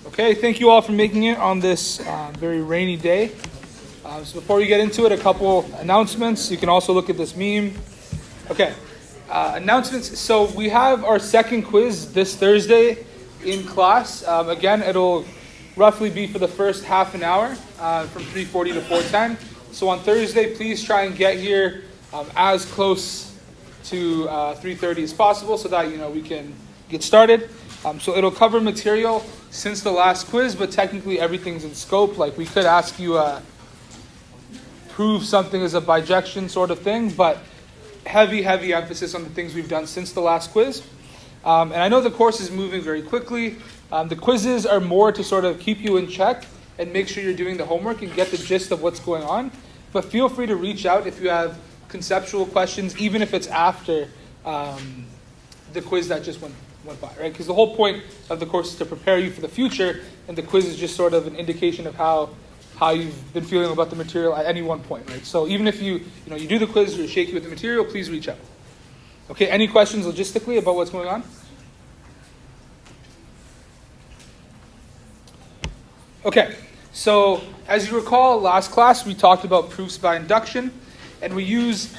Okay, thank you all for making it on this very rainy day. So before we get into it, a couple announcements. You can also look at this meme. Okay, announcements. So we have our second quiz this Thursday in class. Again, it'll roughly be for the first half an hour from 3:40 to 4:10. So on Thursday, please try and get here as close to 3:30 as possible so that we can get started. So it'll cover material since the last quiz, but technically everything's in scope. Like we could ask you prove something as a bijection sort of thing, but heavy emphasis on the things we've done since the last quiz. And I know the course is moving very quickly. The quizzes are more to sort of keep you in check and make sure you're doing the homework and get the gist of what's going on. But feel free to reach out if you have conceptual questions, even if it's after the quiz that just went by, right? Because the whole point of the course is to prepare you for the future, and the quiz is just sort of an indication of how you've been feeling about the material at any one point, right? So even if you do the quiz or you're shaky with the material, please reach out. Okay, any questions logistically about what's going on? Okay, so as you recall, last class we talked about proofs by induction, and we use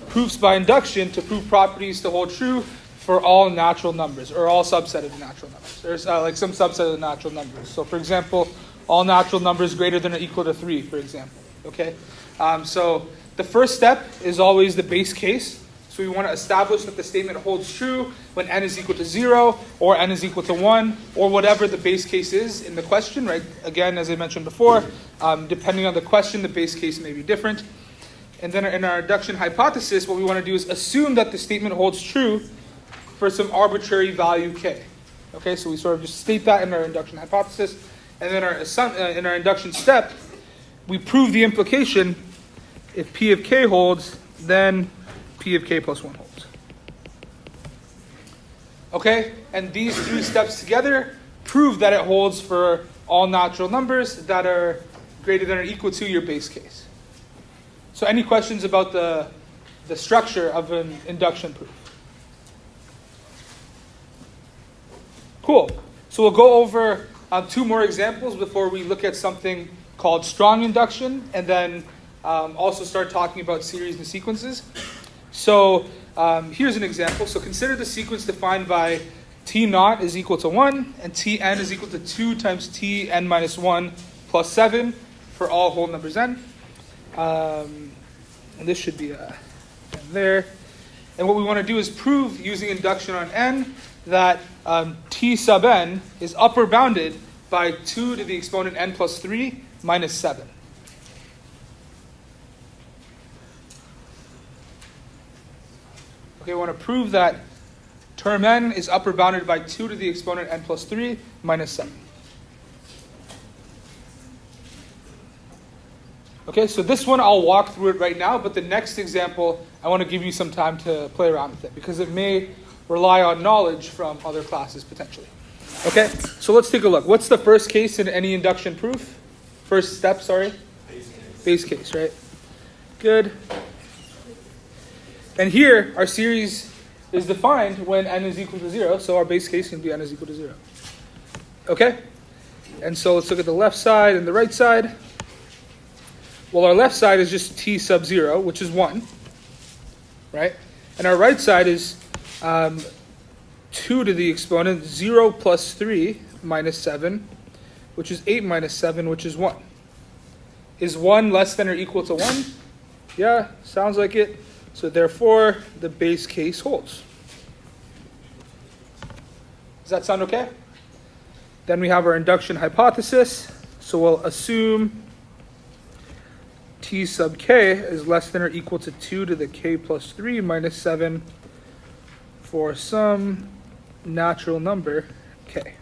proofs by induction to prove properties to hold true for all natural numbers, or all subset of natural numbers. There's like some subset of the natural numbers. So for example, all natural numbers greater than or equal to 3, for example. Okay, so the first step is always the base case. So we want to establish that the statement holds true when n is equal to 0, or n is equal to 1, or whatever the base case is in the question, right? Again, as I mentioned before, depending on the question, the base case may be different. And then in our induction hypothesis, what we want to do is assume that the statement holds true for some arbitrary value k. Okay, so we sort of just state that in our induction hypothesis. And then in our induction step, we prove the implication. If P of k holds, then P of k plus 1 holds. Okay, and these three steps together prove that it holds for all natural numbers that are greater than or equal to your base case. So any questions about the structure of an induction proof? Cool. So we'll go over two more examples before we look at something called strong induction, and then also start talking about series and sequences. So here's an example. So consider the sequence defined by t naught is equal to 1 and tn is equal to 2 times tn minus 1 plus 7 for all whole numbers n. And this should be there. And what we want to do is prove using induction on n that t sub n is upper bounded by 2 to the exponent n plus 3 minus 7. Okay, we want to prove that term n is upper bounded by 2 to the exponent n plus 3 minus 7. Okay, so this one I'll walk through it right now, but the next example I want to give you some time to play around with it because it may rely on knowledge from other classes potentially. Okay, so let's take a look. What's the first case in any induction proof? First step, sorry? Base case, right? Good. And here, our series is defined when n is equal to 0, so our base case can be n is equal to 0. Okay? And so let's look at the left side and the right side. Well, our left side is just t sub 0, which is 1, right? And our right side is 2 to the exponent 0 plus 3 minus 7, which is 8 minus 7, which is 1. Is 1 less than or equal to 1? Yeah, sounds like it. So therefore, the base case holds. Does that sound okay? Then we have our induction hypothesis. So we'll assume t sub k is less than or equal to 2 to the k plus 3 minus 7 for some natural number k.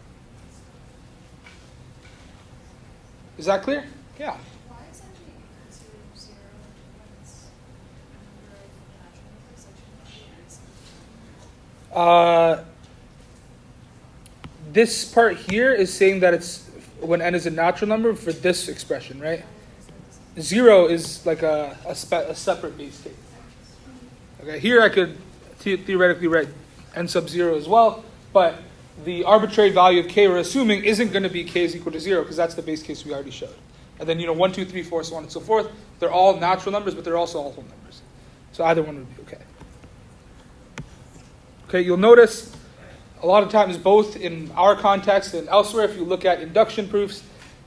Is that clear? Yeah. Why is n equal to 0 when it's number of natural numbers? This part here is saying that it's when n is a natural number for this expression, right? 0 is like a separate base case. Okay, here I could theoretically write n sub 0 as well, but the arbitrary value of k we're assuming isn't going to be k is equal to 0 because that's the base case we already showed. And then, 1, 2, 3, 4, so on and so forth. They're all natural numbers, but they're also all whole numbers. So either one would be okay. Okay, you'll notice a lot of times both in our context and elsewhere, if you look at induction proofs,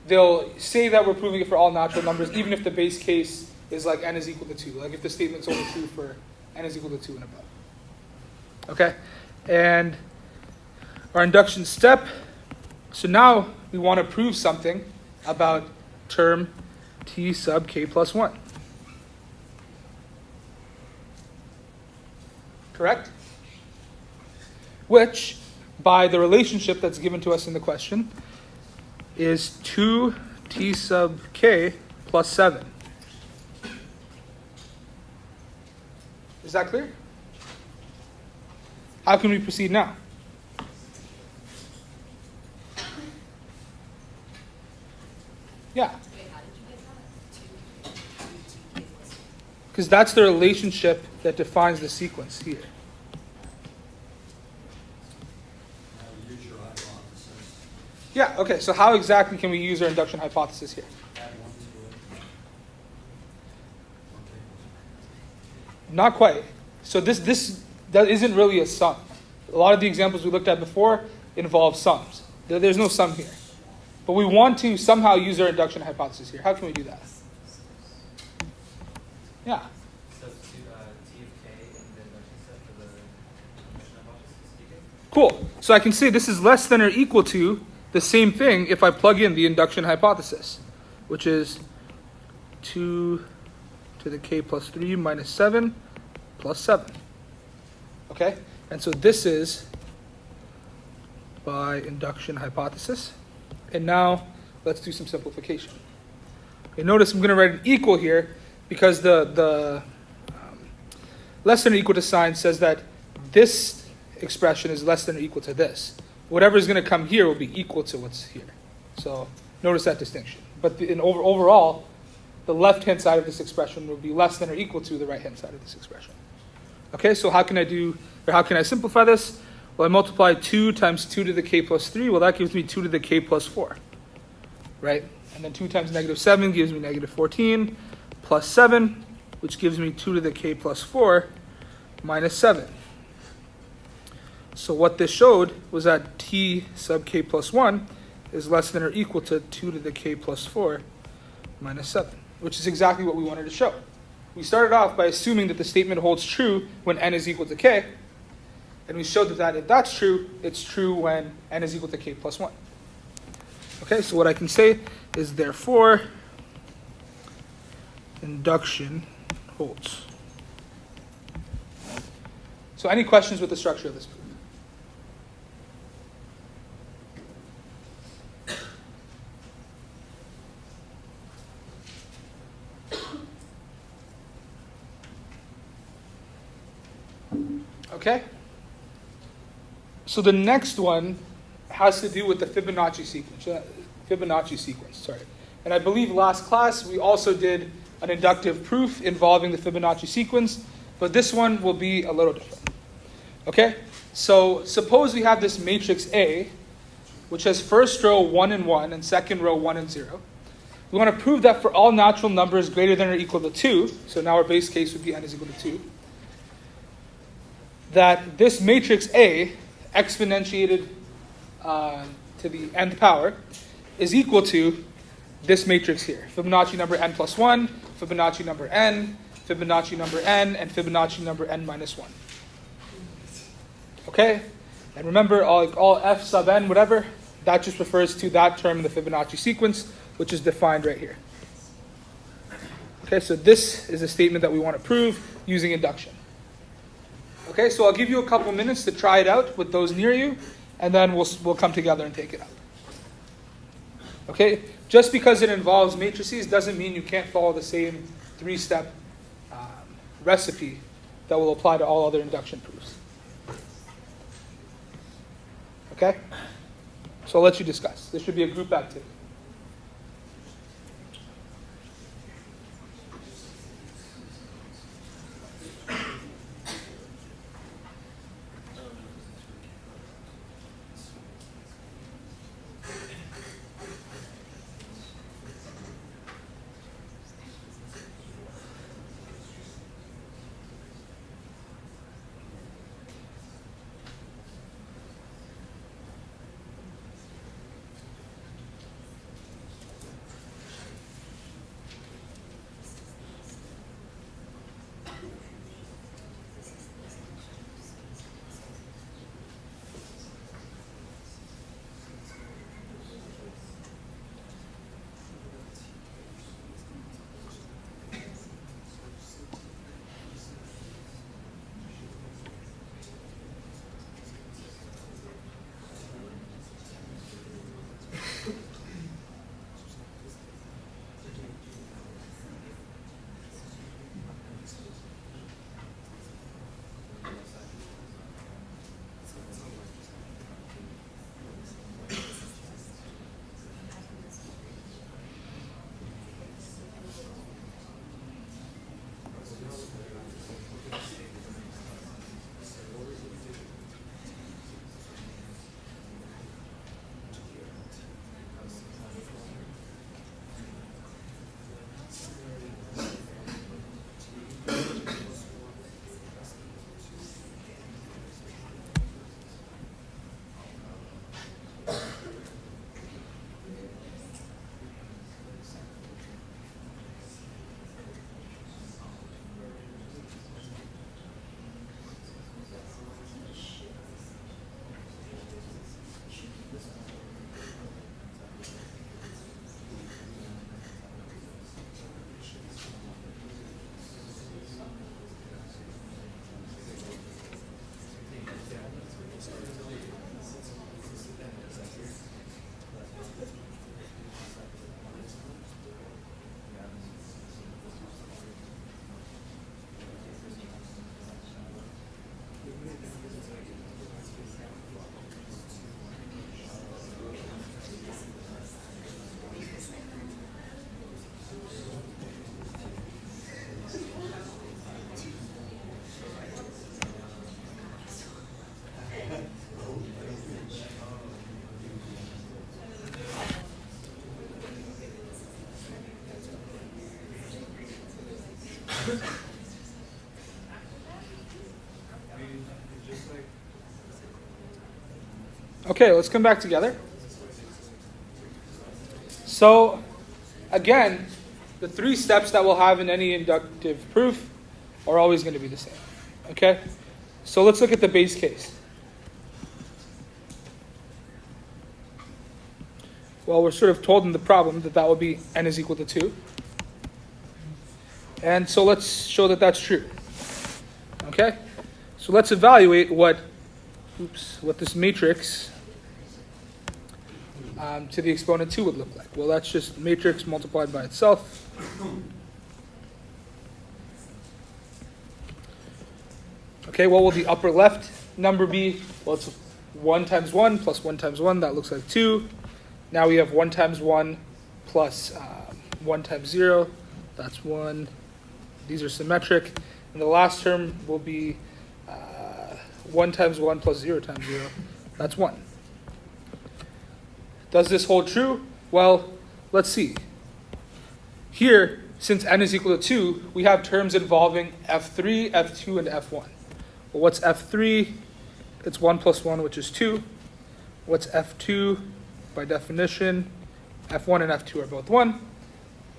they'll say that we're proving it for all natural numbers, even if the base case is like n is equal to 2. Like if the statement's only true for n is equal to 2 and above. Okay, and our induction step. So now we want to prove something about term t sub k plus 1. Correct? Which, by the relationship that's given to us in the question, is 2t sub k plus 7. Is that clear? How can we proceed now? Yeah. Because that's the relationship that defines the sequence here. Yeah, okay, so how exactly can we use our induction hypothesis here? Not quite. So that isn't really a sum. A lot of the examples we looked at before involve sums. There's no sum here. But we want to somehow use our induction hypothesis here. How can we do that? Yeah. Substitute t of k in the induction set for the induction hypothesis. Cool. So I can say this is less than or equal to the same thing if I plug in the induction hypothesis, which is 2 to the k plus 3 minus 7 plus 7. Okay? And so this is by induction hypothesis. And now let's do some simplification. Okay, notice I'm going to write an equal here because the less than or equal to sign says that this expression is less than or equal to this. Whatever is going to come here will be equal to what's here. So notice that distinction. But overall, the left-hand side of this expression will be less than or equal to the right-hand side of this expression. Okay, so how can I simplify this? Well, I multiply 2 times 2 to the k plus 3. Well, that gives me 2 to the k plus 4. Right? And then 2 times negative 7 gives me negative 14 plus 7, which gives me 2 to the k plus 4 minus 7. So what this showed was that t sub k plus 1 is less than or equal to 2 to the k plus 4 minus 7, which is exactly what we wanted to show. We started off by assuming that the statement holds true when n is equal to k, and we showed that if that's true, it's true when n is equal to k plus 1. Okay, so what I can say is therefore induction holds. So any questions with the structure of this proof? Okay? So the next one has to do with the Fibonacci sequence. And I believe last class we also did an inductive proof involving the Fibonacci sequence, but this one will be a little different. Okay? So suppose we have this matrix A, which has first row 1 and 1 and second row 1 and 0. We want to prove that for all natural numbers greater than or equal to 2, so now our base case would be n is equal to 2, that this matrix A, exponentiated to the nth power, is equal to this matrix here. Fibonacci number n plus 1, Fibonacci number n, Fibonacci number n, and Fibonacci number n minus 1. Okay? And remember, all f sub n, whatever, that just refers to that term in the Fibonacci sequence, which is defined right here. Okay, so this is a statement that we want to prove using induction. Okay, so I'll give you a couple minutes to try it out with those near you, and then we'll come together and take it out. Okay, just because it involves matrices doesn't mean you can't follow the same 3-step recipe that will apply to all other induction proofs. Okay? So I'll let you discuss. This should be a group activity. Okay, let's come back together. So, again, the three steps that we'll have in any inductive proof are always going to be the same. Okay? So let's look at the base case. Well, we're sort of told in the problem that that will be n is equal to 2. And so let's show that that's true. Okay? So let's evaluate what this matrix to the exponent 2 would look like. Well, that's just matrix multiplied by itself. Okay, what will the upper left number be? Well, it's 1 times 1 plus 1 times 1. That looks like 2. Now we have 1 times 1 plus 1 times 0. That's 1. These are symmetric. And the last term will be 1 times 1 plus 0 times 0. That's 1. Does this hold true? Well, let's see. Here, since n is equal to 2, we have terms involving f3, f2, and f1. Well, what's f3? It's 1 plus 1, which is 2. What's f2? By definition, f1 and f2 are both 1.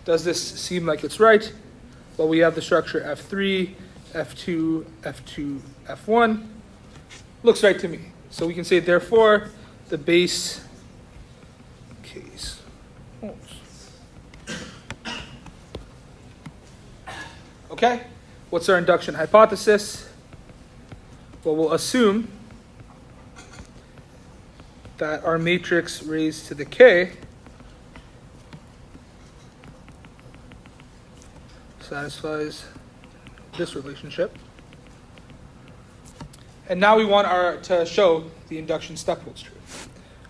Does this seem like it's right? Well, we have the structure f3, f2, f2, f1. Looks right to me. So we can say, therefore, the base case holds. Okay? What's our induction hypothesis? Well, we'll assume that our matrix raised to the k satisfies this relationship. And now we want to show the induction step holds true.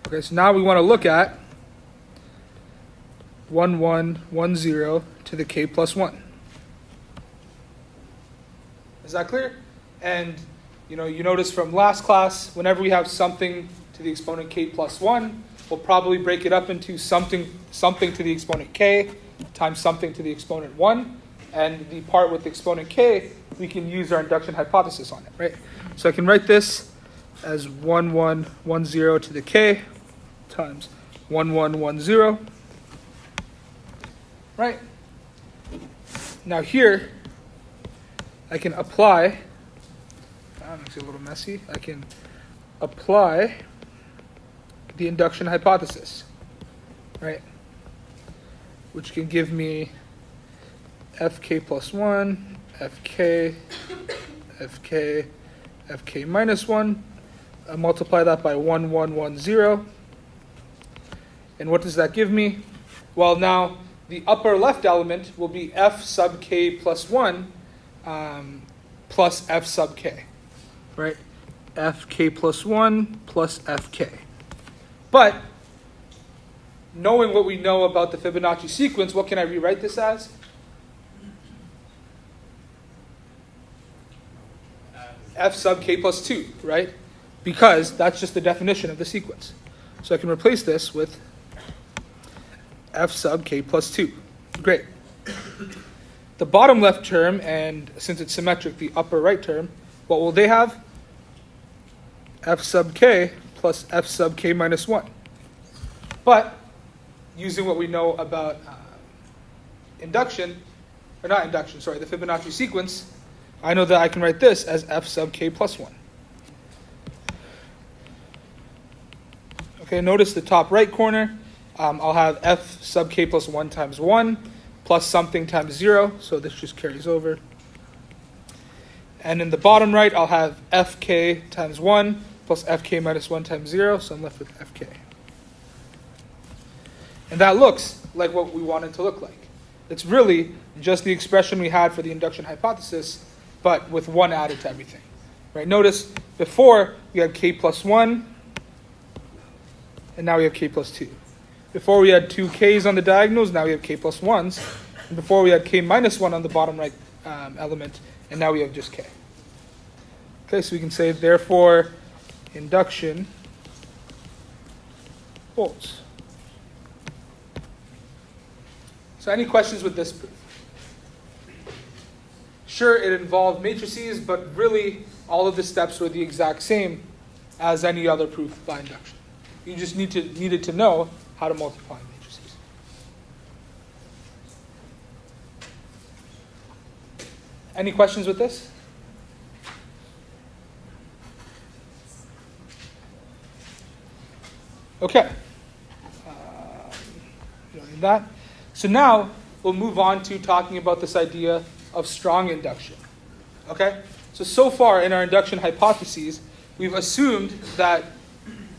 Okay, so now we want to look at 1, 1, 1, 0 to the k plus 1. Is that clear? And you notice from last class, whenever we have something to the exponent k plus 1, we'll probably break it up into something to the exponent k times something to the exponent 1. And the part with the exponent k, we can use our induction hypothesis on it, right? So I can write this as 1, 1, 1, 0 to the k times 1, 1, 1, 0. Right? Now here, I can apply, that makes it a little messy, I can apply the induction hypothesis, right? Which can give me fk plus 1, fk, fk, fk minus 1. I multiply that by 1, 1, 1, 0. And what does that give me? Well, now, the upper left element will be f sub k plus 1 plus f sub k, right? fk plus 1 plus fk. But, knowing what we know about the Fibonacci sequence, what can I rewrite this as? F sub k plus 2, right? Because that's just the definition of the sequence. So I can replace this with f sub k plus 2. Great. The bottom left term, and since it's symmetric, the upper right term, what will they have? F sub k plus f sub k minus 1. But, using what we know about the Fibonacci sequence, I know that I can write this as f sub k plus 1. Okay, notice the top right corner. I'll have f sub k plus 1 times 1 plus something times 0, so this just carries over. And in the bottom right, I'll have fk times 1 plus fk minus 1 times 0, so I'm left with fk. And that looks like what we want it to look like. It's really just the expression we had for the induction hypothesis, but with 1 added to everything. Right? Notice before we had k plus 1, and now we have k plus 2. Before we had 2 k's on the diagonals, now we have k plus 1s. And before we had k minus 1 on the bottom right element, and now we have just k. Okay, so we can say, therefore, induction holds. So any questions with this proof? Sure, it involved matrices, but really all of the steps were the exact same as any other proof by induction. You just needed to know how to multiply matrices. Any questions with this? Okay. That. So now we'll move on to talking about this idea of strong induction. Okay? So far in our induction hypotheses, we've assumed that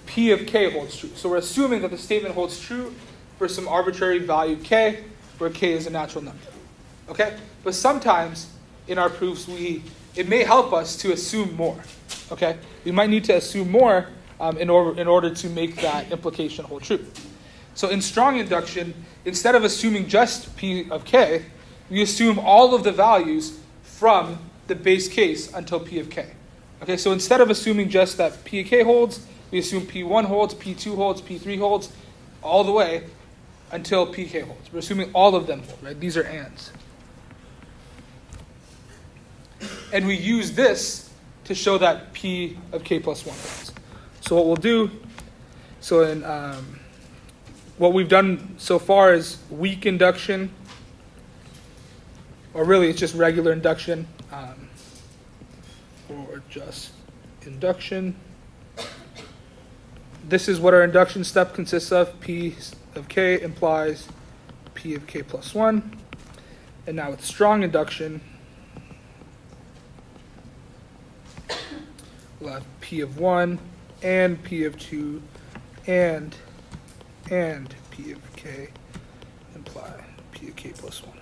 P of k holds true. So we're assuming that the statement holds true for some arbitrary value k, where k is a natural number. Okay? But sometimes in our proofs, it may help us to assume more. Okay? We might need to assume more in order to make that implication hold true. So in strong induction, instead of assuming just P of k, we assume all of the values from the base case until P of k. Okay, so instead of assuming just that P of k holds, we assume P1 holds, P2 holds, P3 holds, all the way until Pk holds. We're assuming all of them hold, right? These are ands. And we use this to show that P of k plus 1 holds. So what we'll do, what we've done so far is weak induction, or really it's just regular induction, or just induction. This is what our induction step consists of. P of k implies P of k plus 1. And now with strong induction, we'll have P of 1 and P of 2 and P of k imply P of k plus 1.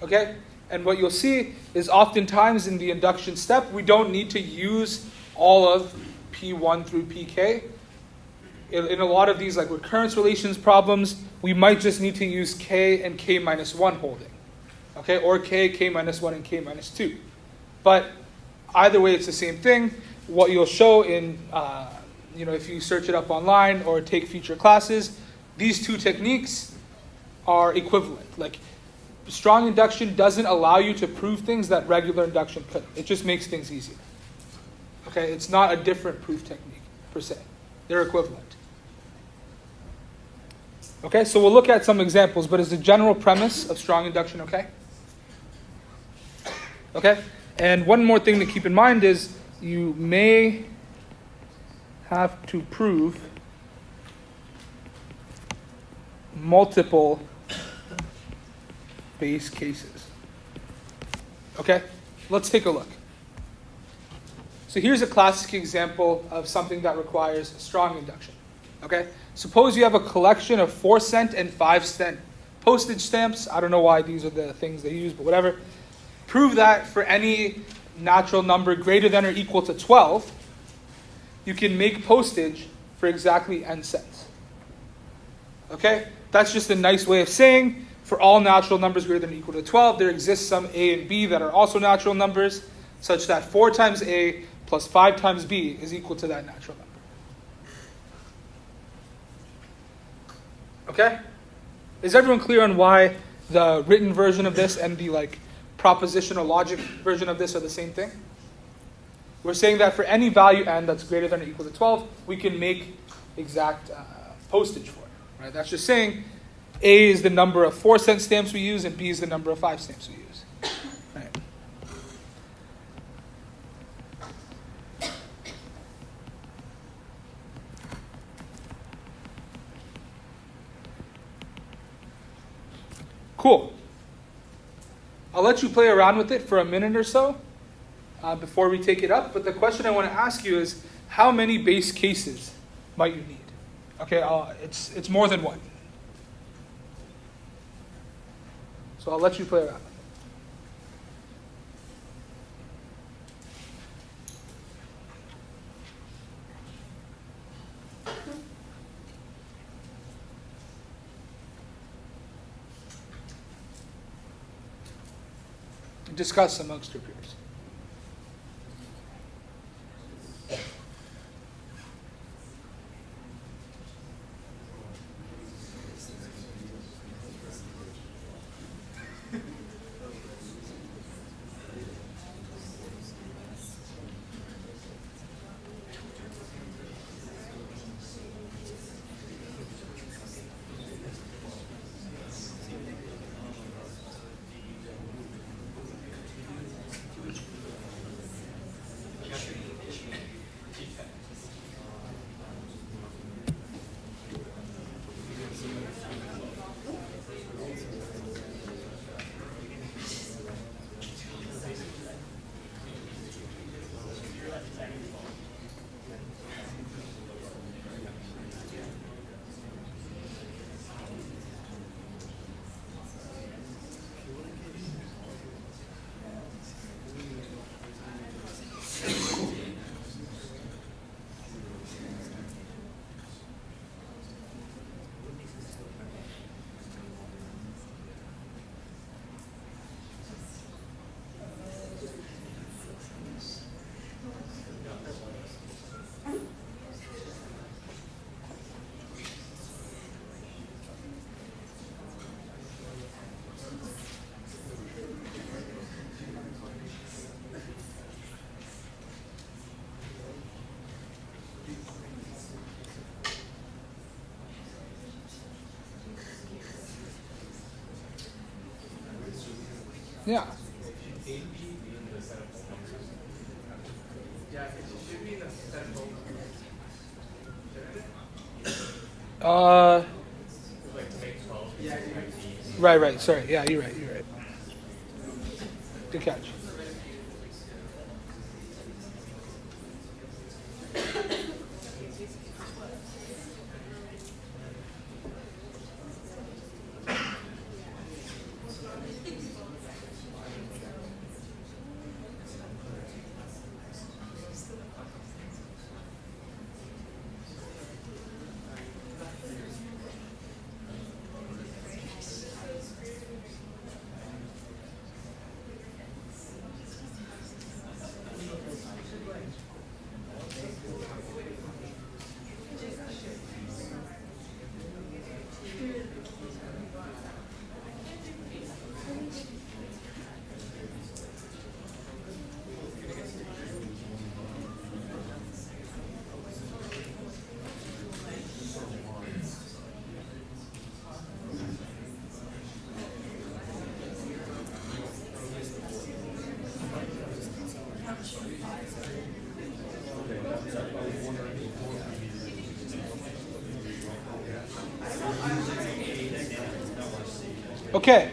Okay? And what you'll see is oftentimes in the induction step, we don't need to use all of P1 through Pk. In a lot of these like recurrence relations problems, we might just need to use k and k minus 1 holding. Okay? Or k minus 1, and k minus 2. But either way, it's the same thing. What you'll show in if you search it up online or take future classes, these two techniques are equivalent. Like, strong induction doesn't allow you to prove things that regular induction could. It just makes things easier. Okay, it's not a different proof technique per se. They're equivalent. Okay, so we'll look at some examples, but is the general premise of strong induction okay? Okay, and one more thing to keep in mind is you may have to prove multiple base cases. Okay, let's take a look. So here's a classic example of something that requires strong induction. Okay, suppose you have a collection of 4-cent and 5-cent postage stamps. I don't know why these are the things they use, but whatever. Prove that for any natural number greater than or equal to 12, you can make postage for exactly n cents. Okay? That's just a nice way of saying for all natural numbers greater than or equal to 12, there exists some a and b that are also natural numbers, such that 4 times a plus 5 times b is equal to that natural number. Okay? Is everyone clear on why the written version of this and the propositional logic version of this are the same thing? We're saying that for any value n that's greater than or equal to 12, we can make exact postage for it. Right? That's just saying a is the number of 4-cent stamps we use and b is the number of 5 stamps we use. Right. Cool. I'll let you play around with it for a minute or so before we take it up. But the question I want to ask you is, how many base cases might you need? Okay, it's more than one. So I'll let you play around. Discuss amongst your peers. Yeah. Yeah, it should be in the central. Like to make 12. Yeah, Right. Sorry. Yeah, you're right. Good catch. Okay.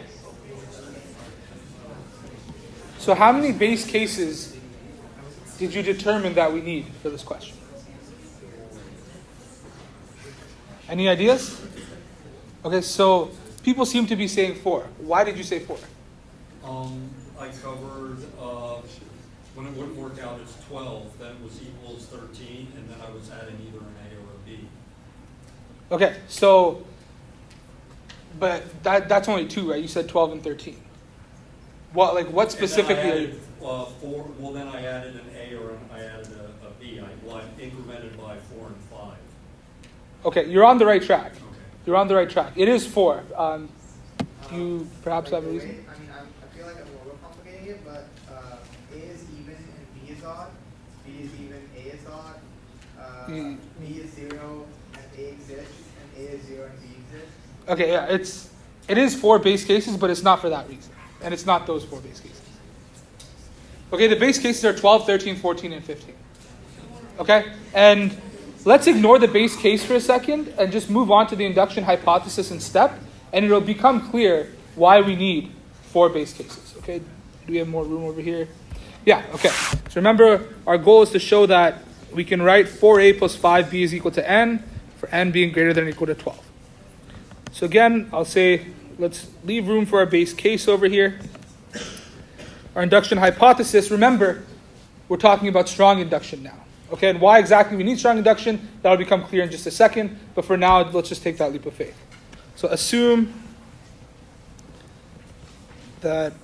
So how many base cases did you determine that we need for this question? Any ideas? Okay, so people seem to be saying 4. Why did you say 4? I covered, when it wouldn't work out, it's 12, then it was equals 13, and then I was adding either an A or a B. Okay, so, but that's only 2, right? You said 12 and 13. What specifically? And then I added, 4, well then I added an A or I added a B. I incremented by 4 and 5. Okay, you're on the right track. Okay. You're on the right track. It is 4. Do you perhaps have a reason? I mean, I feel like I'm overcomplicating it, but A is even and B is odd. B is even, A is odd. B is 0 and A exists, and A is 0 and B exists. Okay, yeah, it is 4 base cases, but it's not for that reason. And it's not those 4 base cases. Okay, the base cases are 12, 13, 14, and 15. Okay? And let's ignore the base case for a second and just move on to the induction hypothesis and step, and it'll become clear why we need 4 base cases. Okay? Do we have more room over here? Yeah, okay. So remember, our goal is to show that we can write 4a plus 5b is equal to n, for n being greater than or equal to 12. So again, I'll say, let's leave room for our base case over here. Our induction hypothesis, remember, we're talking about strong induction now. Okay, and why exactly we need strong induction, that'll become clear in just a second. But for now, let's just take that leap of faith. So assume that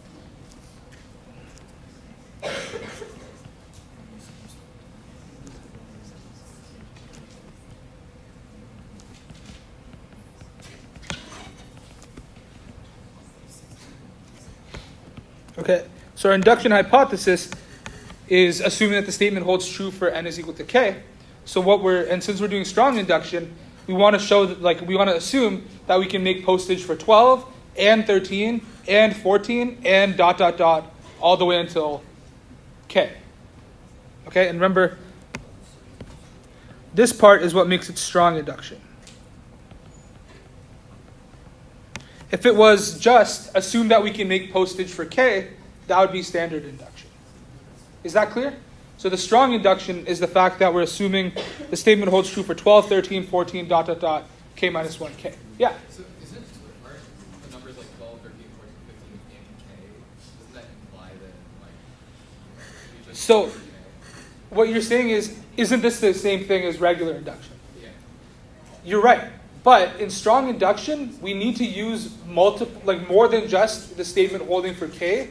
okay, so our induction hypothesis is assuming that the statement holds true for n is equal to k. So since we're doing strong induction, we want to show that, we want to assume that we can make postage for 12 and 13 and 14 and ... all the way until k. Okay, and remember, this part is what makes it strong induction. If it was just assume that we can make postage for k, that would be standard induction. Is that clear? So the strong induction is the fact that we're assuming the statement holds true for 12, 13, 14, ... k minus 1k. Yeah? So isn't the numbers like 12, 13, 14, 15, and k, doesn't that imply that you just So k? what you're saying is, isn't this the same thing as regular induction? Yeah. You're right. But in strong induction, we need to use more than just the statement holding for k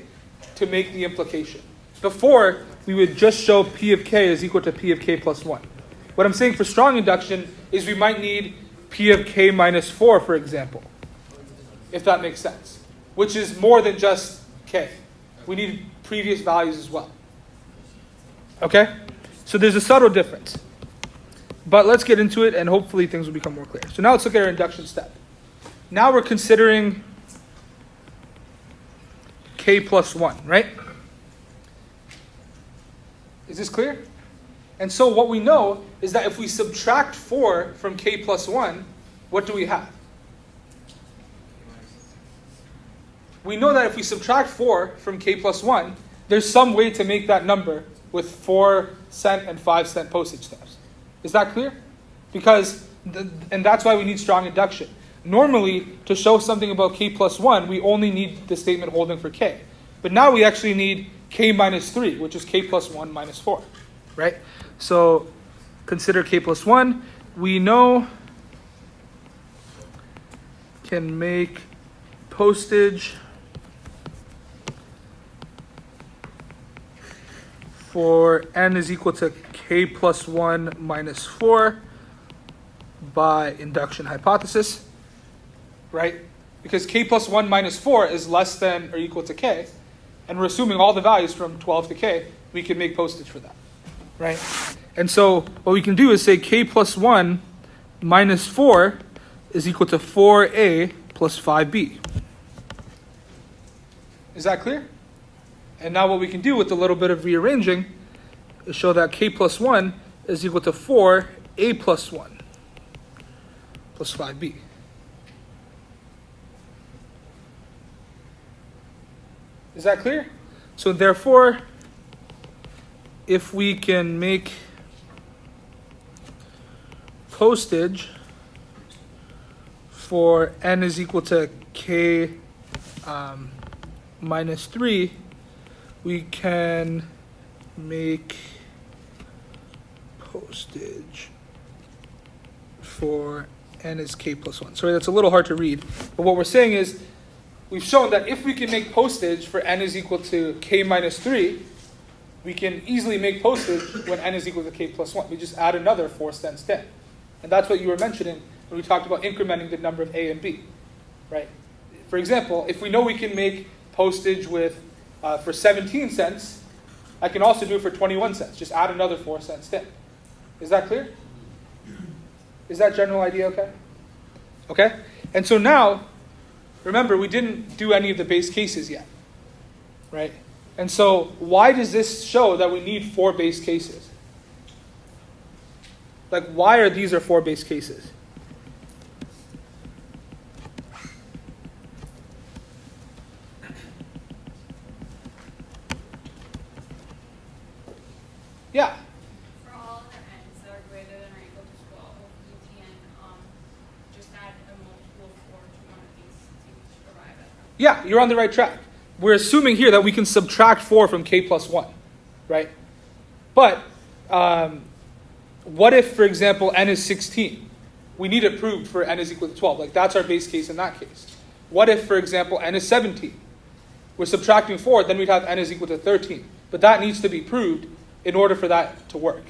to make the implication. Before, we would just show P of k is equal to P of k plus 1. What I'm saying for strong induction is we might need P of k minus 4, for example, if that makes sense, which is more than just k. We need previous values as well. Okay? So there's a subtle difference. But let's get into it, and hopefully things will become more clear. So now let's look at our induction step. Now we're considering k plus 1, right? Is this clear? And so what we know is that if we subtract 4 from k plus 1, what do we have? We know that if we subtract 4 from k plus 1, there's some way to make that number with 4-cent and 5-cent postage stamps. Is that clear? Because, and that's why we need strong induction. Normally, to show something about k plus 1, we only need the statement holding for k. But now we actually need k minus 3, which is k plus 1 minus 4, right? So consider k plus 1. We know can make postage for n is equal to k plus 1 minus 4 by induction hypothesis, right? Because k plus 1 minus 4 is less than or equal to k, and we're assuming all the values from 12 to k, we can make postage for that, right? And so what we can do is say k plus 1 minus 4 is equal to 4a plus 5b. Is that clear? And now what we can do with a little bit of rearranging is show that k plus 1 is equal to 4a plus 1 plus 5b. Is that clear? So therefore, if we can make postage for n is equal to k minus 3, we can make postage for n is k plus 1. Sorry, that's a little hard to read. But what we're saying is, we've shown that if we can make postage for n is equal to k minus 3, we can easily make postage when n is equal to k plus 1. We just add another 4-cent stamp. And that's what you were mentioning when we talked about incrementing the number of a and b, right? For example, if we know we can make postage with for 17 cents, I can also do it for 21 cents. Just add another 4-cent stamp. Is that clear? Is that general idea okay? Okay? And so now, remember, we didn't do any of the base cases yet, right? And so why does this show that we need 4 base cases? Like, why are these 4 base cases? Yeah. For all the n's that are greater than or equal to 12, you can just add a multiple 4 to one of these to arrive at them. Yeah, you're on the right track. We're assuming here that we can subtract 4 from k plus 1, right? But what if, for example, n is 16? We need it proved for n is equal to 12. Like, that's our base case in that case. What if, for example, n is 17? We're subtracting 4, then we'd have n is equal to 13. But that needs to be proved in order for that to work.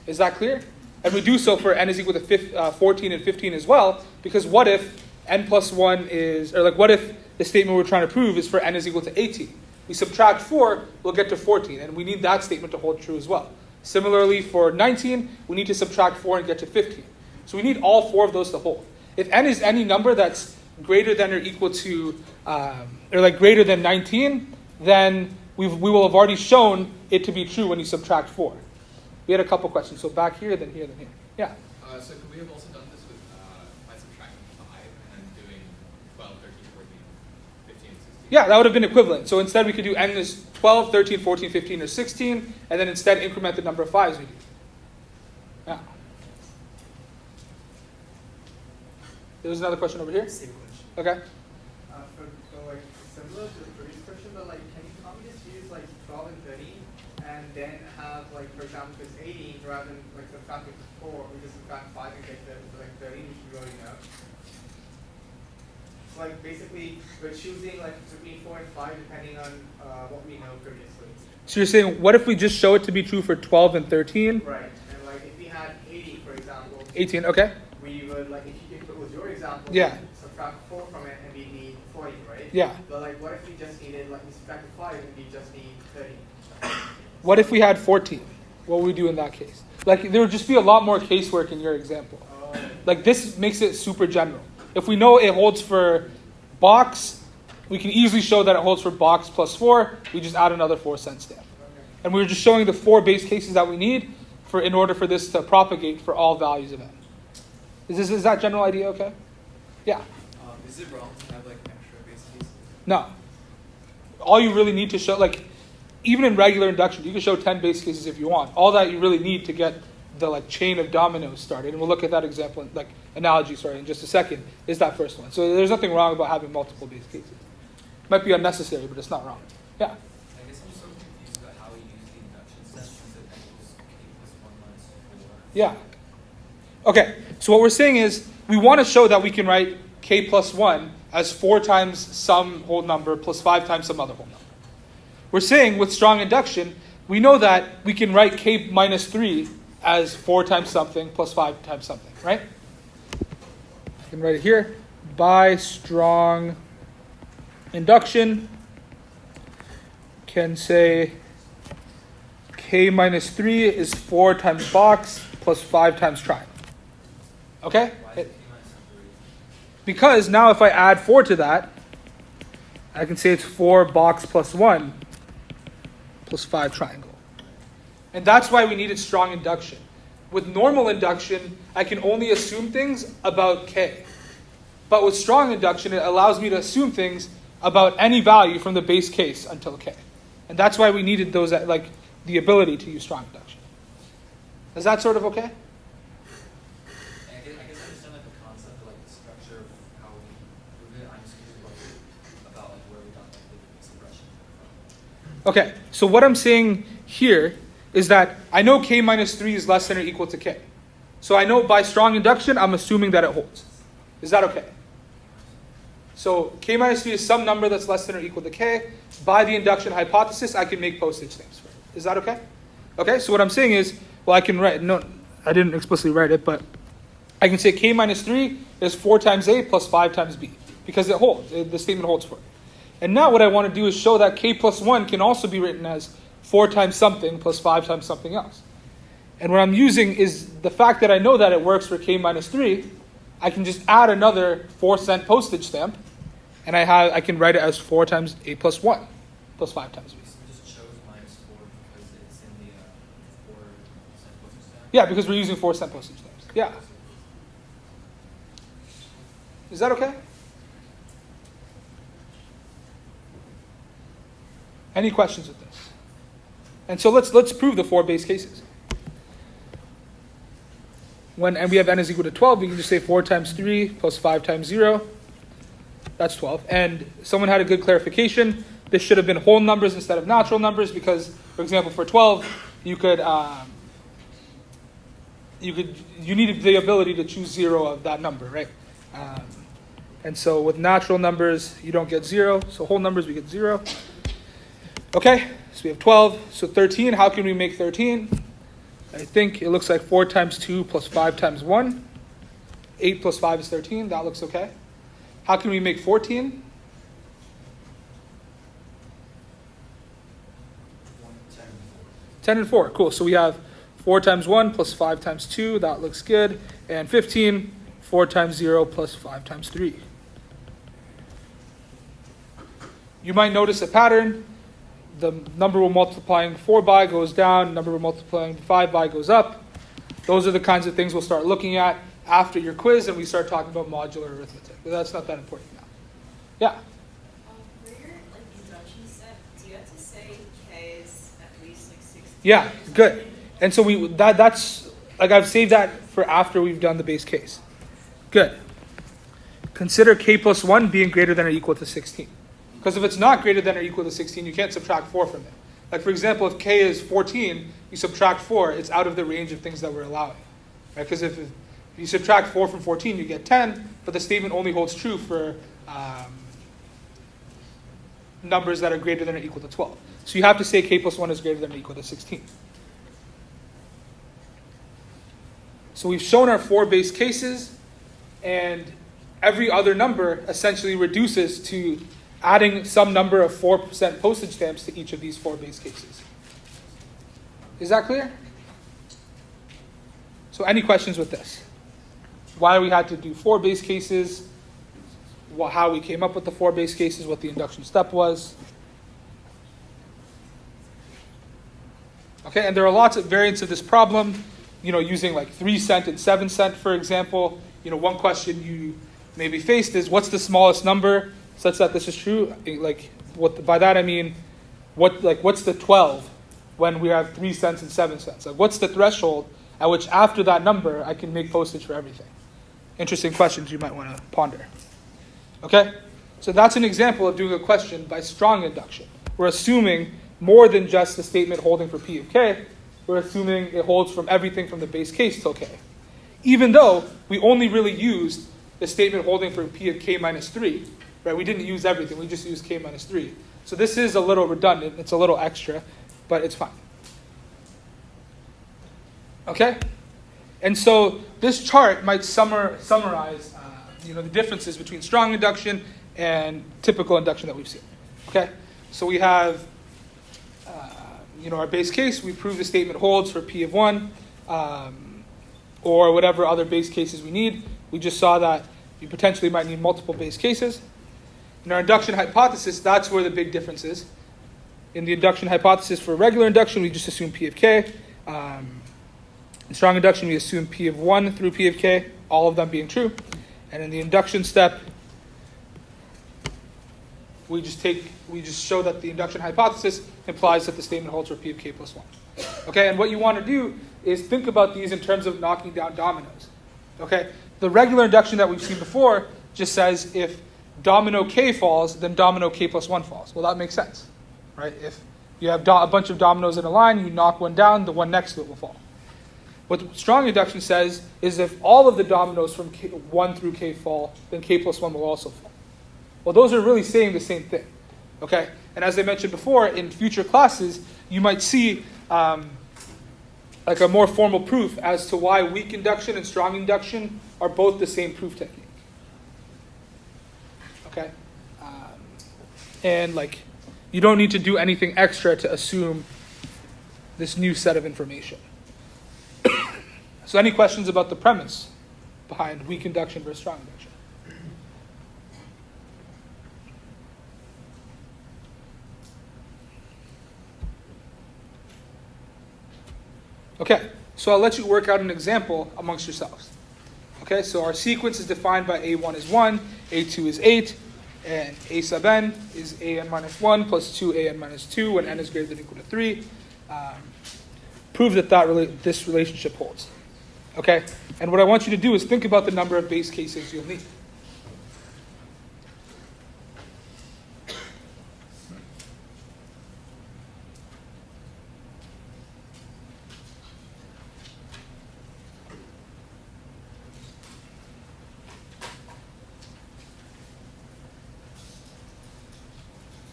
Is that clear? And we do so for n is equal to 14 and 15 as well, because what if n plus 1 is, or like what if the statement we're trying to prove is for n is equal to 18? We subtract 4, we'll get to 14, and we need that statement to hold true as well. Similarly, for 19, we need to subtract 4 and get to 15. So we need all 4 of those to hold. If n is any number that's greater than or equal to, or like greater than 19, then we will have already shown it to be true when you subtract 4. We had a couple questions. So back here, then here, then here. Yeah? So could we have also done this with by subtracting 5 and then doing 12, 13, 14, 15, 16? Yeah, that would have been equivalent. So instead we could do n is 12, 13, 14, 15, or 16, and then instead increment the number of 5s we do. Yeah. There's another question over here? Same question. Okay. For like similar to the previous question, but like can't we just use like 12 and 13 and then have like, for example, if it's 18 rather than like subtracting 4, we just subtract 5 and get to like 13, which we already know. So like basically we're choosing like between 4 and 5 depending on what we know previously. So you're saying, what if we just show it to be true for 12 and 13? Right. And like if we had 80, for example, 18, okay. we would like if it was your example, Yeah. subtract 4 from it and we need 40, right? Yeah. But like what if we just needed like we subtracted 5 and we just need 30? What if we had 14? What would we do in that case? Like, there would just be a lot more casework in your example. Like, this makes it super general. If we know it holds for box, We can easily show that it holds for box plus 4. We just add another 4-cent stamp. And we're just showing the 4 base cases that we need in order for this to propagate for all values of n. Is that general idea okay? Yeah. Is it wrong to have like extra base cases? No. All you really need to show, like, even in regular induction, you can show 10 base cases if you want. All that you really need to get the like chain of dominoes started, and we'll look at that example, like analogy, in just a second, is that first one. So there's nothing wrong about having multiple base cases. Might be unnecessary, but it's not wrong. Yeah. I guess I'm so confused about how we use the induction step since it equals k plus 1 minus 4. Yeah. Okay, so what we're saying is we want to show that we can write k plus 1 as 4 times some whole number plus 5 times some other whole number. We're saying with strong induction, we know that we can write k minus 3 as 4 times something plus 5 times something, right? I can write it here. By strong induction, can say k minus 3 is 4 times box plus 5 times triangle. Okay? Why is it k minus 3? Because now if I add 4 to that, I can say it's 4 box plus 1 plus 5 triangle. And that's why we needed strong induction. With normal induction, I can only assume things about k. But with strong induction, it allows me to assume things about any value from the base case until k. And that's why we needed those, like, the ability to use strong induction. Is that sort of okay? I guess I understand like the concept of like the structure of how we prove it. I'm just curious about like where we got like the expression from. Okay, so what I'm saying here is that I know k minus 3 is less than or equal to k. So I know by strong induction, I'm assuming that it holds. Is that okay? So k minus 3 is some number that's less than or equal to k. By the induction hypothesis, I can make postage stamps for it. Is that okay? Okay, so what I'm saying is, well, I can write, no, I didn't explicitly write it, but I can say k minus 3 is 4 times a plus 5 times b, because it holds, the statement holds for it. And now what I want to do is show that k plus 1 can also be written as 4 times something plus 5 times something else. And what I'm using is the fact that I know that it works for k minus 3, I can just add another 4-cent postage stamp, and I can write it as 4 times a plus 1 plus 5 times b. So we just chose minus 4 because it's in the 4-cent postage stamp. Yeah, because we're using 4-cent postage stamps. Yeah. Is that okay? Any questions with this? And so let's prove the 4 base cases. And we have n is equal to 12, we can just say 4 times 3 plus 5 times 0. That's 12. And someone had a good clarification. This should have been whole numbers instead of natural numbers because, for example, for 12, you needed the ability to choose 0 of that number, right? And so with natural numbers, you don't get 0. So whole numbers, we get 0. Okay, so we have 12. So 13, how can we make 13? I think it looks like 4 times 2 plus 5 times 1. 8 plus 5 is 13. That looks okay. How can we make 14? 10 and 4. Cool. So we have 4 times 1 plus 5 times 2. That looks good. And 15, 4 times 0 plus 5 times 3. You might notice a pattern. The number we're multiplying 4 by goes down. Number we're multiplying 5 by goes up. Those are the kinds of things we'll start looking at after your quiz and we start talking about modular arithmetic. But that's not that important now. Yeah? For your induction set, do you have to say k is at least 16? Yeah, good. And so that's like I've saved that for after we've done the base case. Good. Consider k plus 1 being greater than or equal to 16. Because if it's not greater than or equal to 16, you can't subtract 4 from it. Like for example, if k is 14, you subtract 4, it's out of the range of things that we're allowing. Right? Because if you subtract 4 from 14, you get 10, but the statement only holds true for numbers that are greater than or equal to 12. So you have to say k plus 1 is greater than or equal to 16. So we've shown our 4 base cases, and every other number essentially reduces to adding some number of 4% postage stamps to each of these 4 base cases. Is that clear? So any questions with this? Why we had to do 4 base cases, how we came up with the 4 base cases, what the induction step was. Okay, and there are lots of variants of this problem, using like 3 cent and 7 cent, for example. One question you may be faced is, what's the smallest number such that this is true? Like, by that I mean, what's the 12 when we have 3 cents and 7 cents? Like, what's the threshold at which after that number I can make postage for everything? Interesting questions you might want to ponder. Okay, so that's an example of doing a question by strong induction. We're assuming more than just the statement holding for P of K. We're assuming it holds from everything from the base case till K. Even though we only really used the statement holding for P of K minus 3, right? We didn't use everything, we just used K minus 3. So this is a little redundant, it's a little extra, but it's fine. Okay? And so this chart might summarize the differences between strong induction and typical induction that we've seen. Okay? So we have our base case. We prove the statement holds for P of 1 or whatever other base cases we need. We just saw that you potentially might need multiple base cases. In our induction hypothesis, that's where the big difference is. In the induction hypothesis for regular induction, we just assume P of K. In strong induction, we assume P of 1 through P of K, all of them being true. And in the induction step, we just show that the induction hypothesis implies that the statement holds for P of K plus 1. Okay, and what you want to do is think about these in terms of knocking down dominoes. Okay, the regular induction that we've seen before just says if domino K falls, then domino K plus 1 falls. Well, that makes sense, right? If you have a bunch of dominoes in a line, you knock one down, the one next to it will fall. What strong induction says is if all of the dominoes from 1 through K fall, then K plus 1 will also fall. Well, those are really saying the same thing, okay? And as I mentioned before, in future classes, you might see like a more formal proof as to why weak induction and strong induction are both the same proof technique, okay? And like, you don't need to do anything extra to assume this new set of information. So any questions about the premise behind weak induction versus strong induction? Okay, so I'll let you work out an example amongst yourselves. Okay, so our sequence is defined by A1 is 1, A2 is 8, and A sub n is an minus 1 plus 2an minus 2 when n is greater than or equal to 3. Prove that this relationship holds. Okay, and what I want you to do is think about the number of base cases you'll need.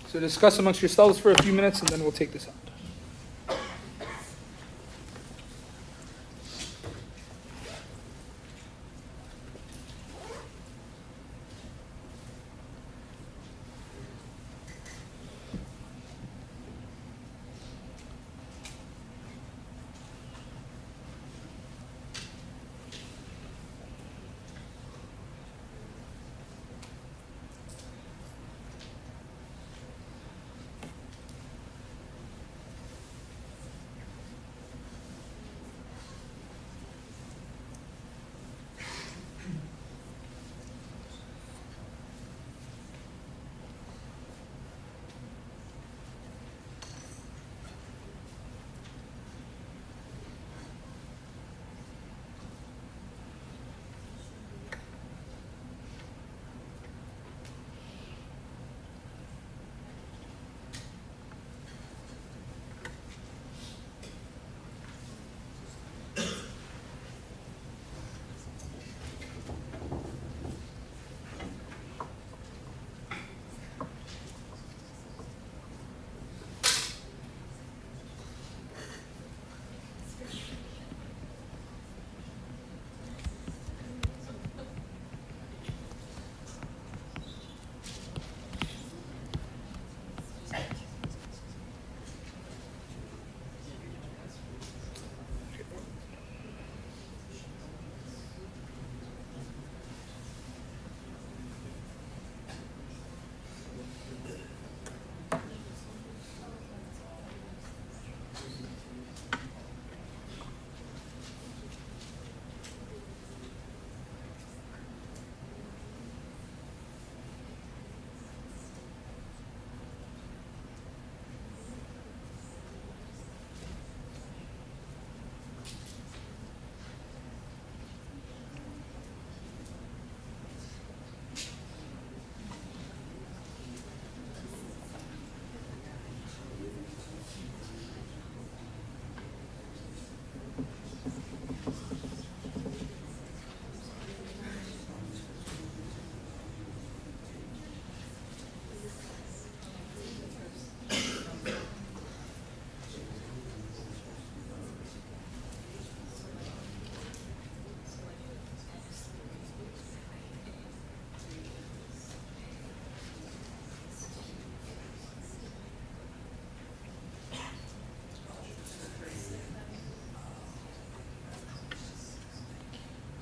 So discuss amongst yourselves for a few minutes and then we'll take this out.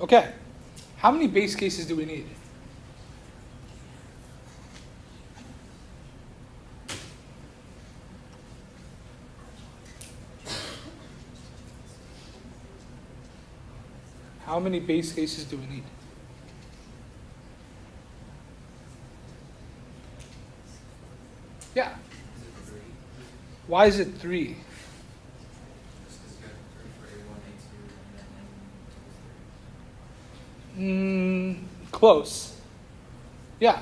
Okay, how many base cases do we need? How many base cases do we need? Yeah. Is it 3? Why is it 3? Just because you got 3 for A1, A2, and then Close. Yeah,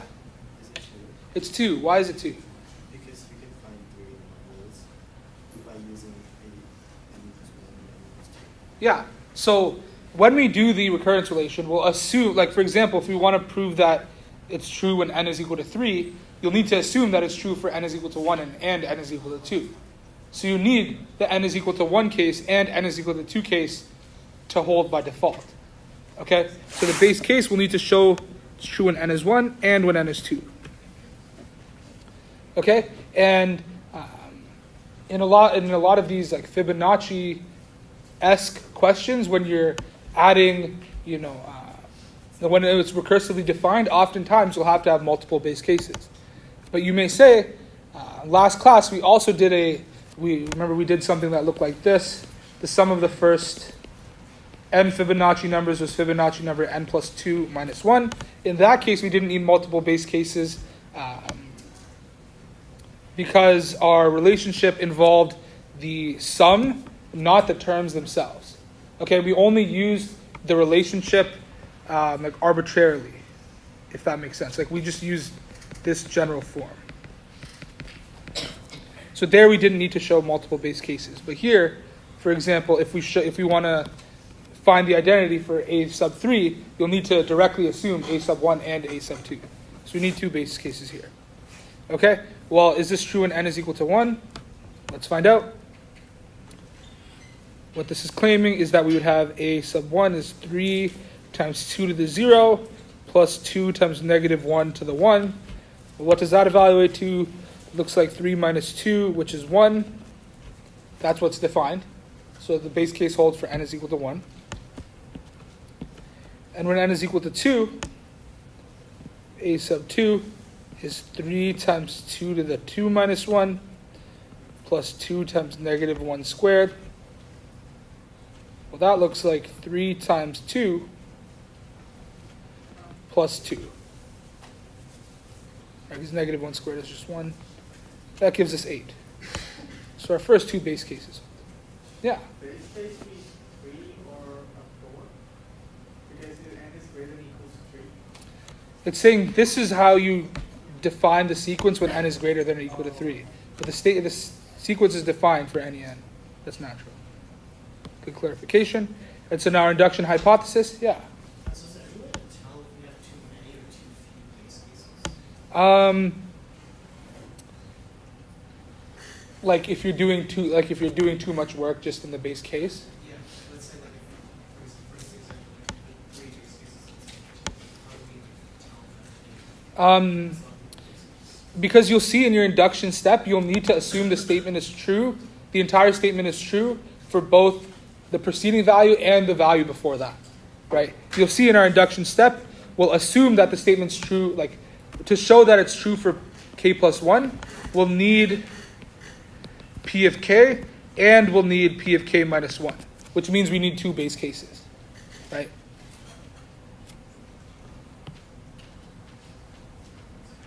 Is it 2? it's 2. Why is it 2? Because we can find 3 numbers by using n equals 1 and n equals 2. Yeah. So when we do the recurrence relation, we'll assume, like for example, if we want to prove that it's true when n is equal to 3, you'll need to assume that it's true for n is equal to 1 and n is equal to 2. So you need the n is equal to 1 case and n is equal to 2 case to hold by default. Okay? So the base case will need to show it's true when n is 1 and when n is 2. Okay? And in a lot of these like Fibonacci-esque questions, when you're adding, when it's recursively defined, oftentimes you'll have to have multiple base cases. But you may say, last class we also did we did something that looked like this. The sum of the first n Fibonacci numbers was Fibonacci number n plus 2 minus 1. In that case, we didn't need multiple base cases because our relationship involved the sum, not the terms themselves. Okay, we only used the relationship like arbitrarily, if that makes sense. Like we just used this general form. So there we didn't need to show multiple base cases. But here, for example, if we want to find the identity for a sub 3, you'll need to directly assume a sub 1 and a sub 2. So we need 2 base cases here. Okay, well, is this true when n is equal to 1? Let's find out. What this is claiming is that we would have a sub 1 is 3 times 2 to the 0 plus 2 times negative 1 to the 1. Well, what does that evaluate to? It looks like 3 minus 2, which is 1. That's what's defined. So the base case holds for n is equal to 1. And when n is equal to 2, a sub 2 is 3 times 2 to the 2 minus 1 plus 2 times negative 1 squared. Well, that looks like 3 times 2 plus 2. Right, because negative 1 squared is just 1. That gives us 8. So our first 2 base cases. Yeah? Base case be 3 or a 4? Because if n is greater than or equals to 3. It's saying this is how you define the sequence when n is greater than or equal to 3. But the sequence is defined for any n. That's natural. Good clarification. And so now our induction hypothesis, yeah. So is there any way to tell if we have too many or too few base cases? Like if you're doing too much work just in the base case. Yeah, let's say like for instance, like 3 base cases, how do we tell that? Because you'll see in your induction step, you'll need to assume the statement is true. The entire statement is true for both the preceding value and the value before that, right? You'll see in our induction step, we'll assume that the statement's true. Like to show that it's true for k plus 1, we'll need p of k and we'll need p of k minus 1, which means we need 2 base cases, right?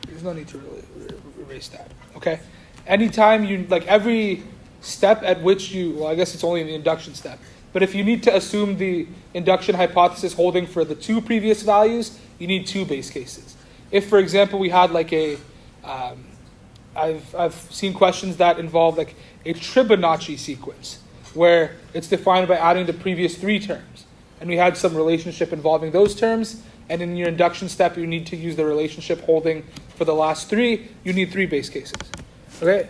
There's no need to really erase that, okay? Anytime you, like every step at which I guess it's only in the induction step, but if you need to assume the induction hypothesis holding for the 2 previous values, you need 2 base cases. If, for example, we had like I've seen questions that involve like a Fibonacci sequence, where it's defined by adding the previous 3 terms, and we had some relationship involving those terms, and in your induction step, you need to use the relationship holding for the last 3, you need 3 base cases. Okay?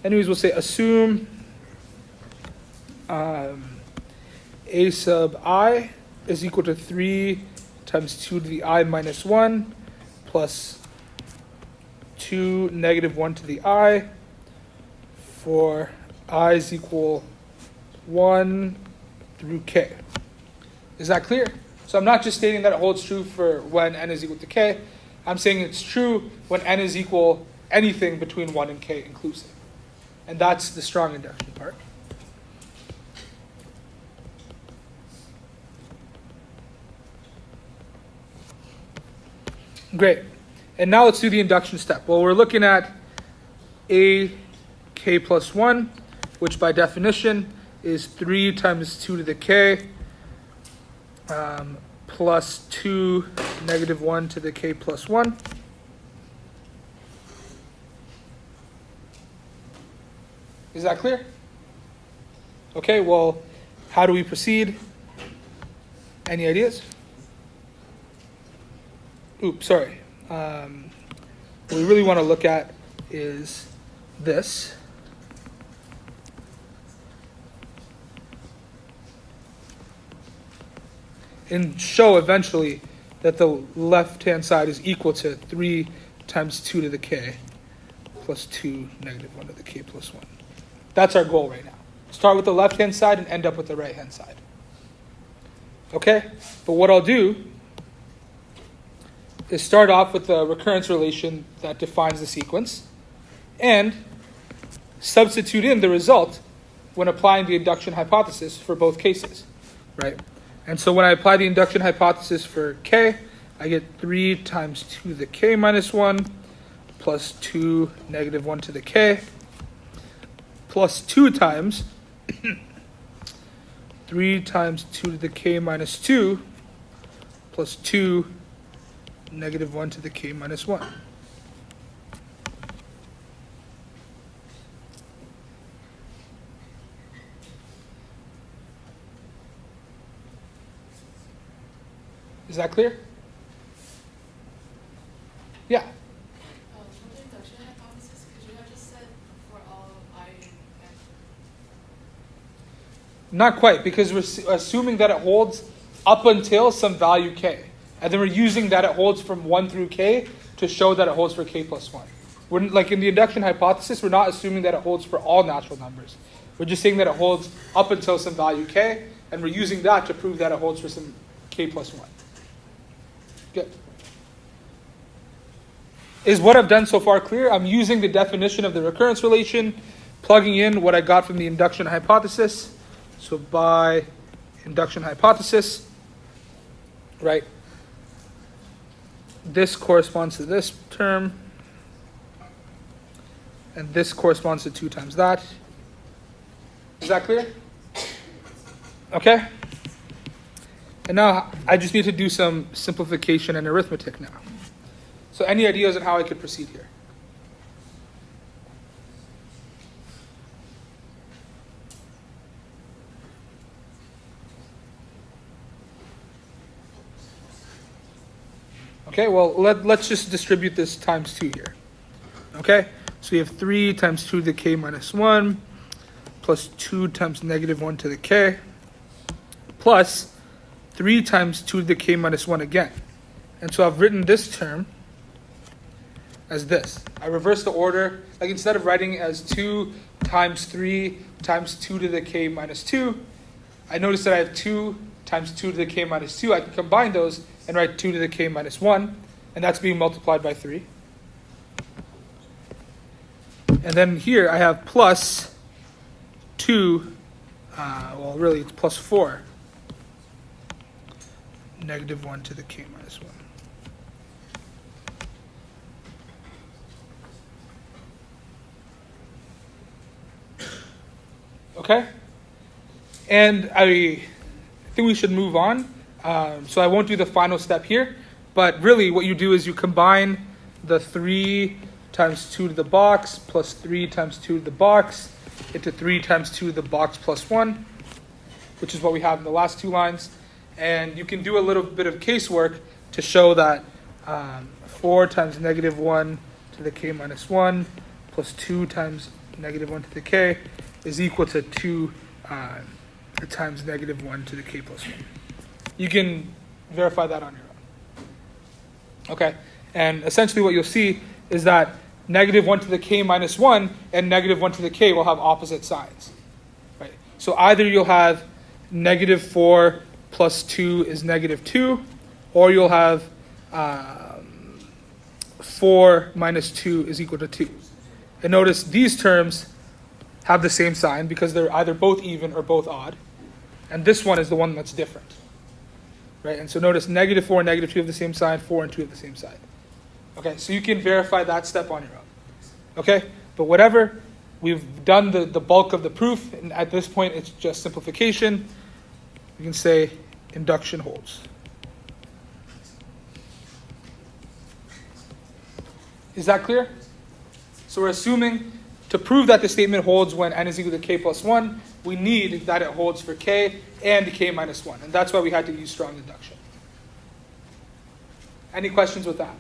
Anyways, we'll say assume a sub I is equal to 3 times 2 to the I minus 1 plus 2 negative 1 to the I for I is equal 1 through k. Is that clear? So I'm not just stating that it holds true for when n is equal to k. I'm saying it's true when n is equal anything between 1 and k inclusive. And that's the strong induction part. Great. And now let's do the induction step. Well, we're looking at a k plus 1, which by definition is 3 times 2 to the k plus 2 negative 1 to the k plus 1. Is that clear? Okay, well, how do we proceed? Any ideas? Oops, sorry. What we really want to look at is this. And show eventually that the left-hand side is equal to 3 times 2 to the k plus 2 negative 1 to the k plus 1. That's our goal right now. Start with the left-hand side and end up with the right-hand side. Okay? But what I'll do is start off with the recurrence relation that defines the sequence and substitute in the result when applying the induction hypothesis for both cases, right? And so when I apply the induction hypothesis for k, I get 3 times 2 to the k minus 1 plus 2 negative 1 to the k plus 2 times 3 times 2 to the k minus 2 plus 2 negative 1 to the k minus 1. Is that clear? Yeah. For the induction hypothesis, could you have just said for all I and F? Not quite, because we're assuming that it holds up until some value k. And then we're using that it holds from 1 through k to show that it holds for k plus 1. We're, like in the induction hypothesis, we're not assuming that it holds for all natural numbers. We're just saying that it holds up until some value k, and we're using that to prove that it holds for some k plus 1. Good. Is what I've done so far clear? I'm using the definition of the recurrence relation, plugging in what I got from the induction hypothesis. So by induction hypothesis, right, this corresponds to this term, and this corresponds to 2 times that. Is that clear? Okay? And now I just need to do some simplification and arithmetic now. So any ideas on how I could proceed here? Okay, well, let's just distribute this times 2 here. Okay, so we have 3 times 2 to the k minus 1 plus 2 times negative 1 to the k plus 3 times 2 to the k minus 1 again. And so I've written this term as this. I reverse the order. Like instead of writing it as 2 times 3 times 2 to the k minus 2, I notice that I have 2 times 2 to the k minus 2. I can combine those and write 2 to the k minus 1, and that's being multiplied by 3. And then here I have plus 2, well really it's plus 4, negative 1 to the k minus 1. Okay? And I think we should move on. So I won't do the final step here, but really what you do is you combine the 3 times 2 to the box plus 3 times 2 to the box into 3 times 2 to the box plus 1, which is what we have in the last 2 lines. And you can do a little bit of casework to show that 4 times negative 1 to the k minus 1 plus 2 times negative 1 to the k is equal to 2 times negative 1 to the k plus 1. You can verify that on your own. Okay, and essentially what you'll see is that negative 1 to the k minus 1 and negative 1 to the k will have opposite signs. Right? So either you'll have negative 4 plus 2 is negative 2, or you'll have 4 minus 2 is equal to 2. And notice these terms have the same sign because they're either both even or both odd. And this one is the one that's different. Right? And so notice negative 4 and negative 2 have the same sign, 4 and 2 have the same sign. Okay, so you can verify that step on your own. Okay? But whatever, we've done the bulk of the proof, and at this point it's just simplification. We can say induction holds. Is that clear? So we're assuming to prove that the statement holds when n is equal to k plus 1, we need that it holds for k and k minus 1. And that's why we had to use strong induction. Any questions with that?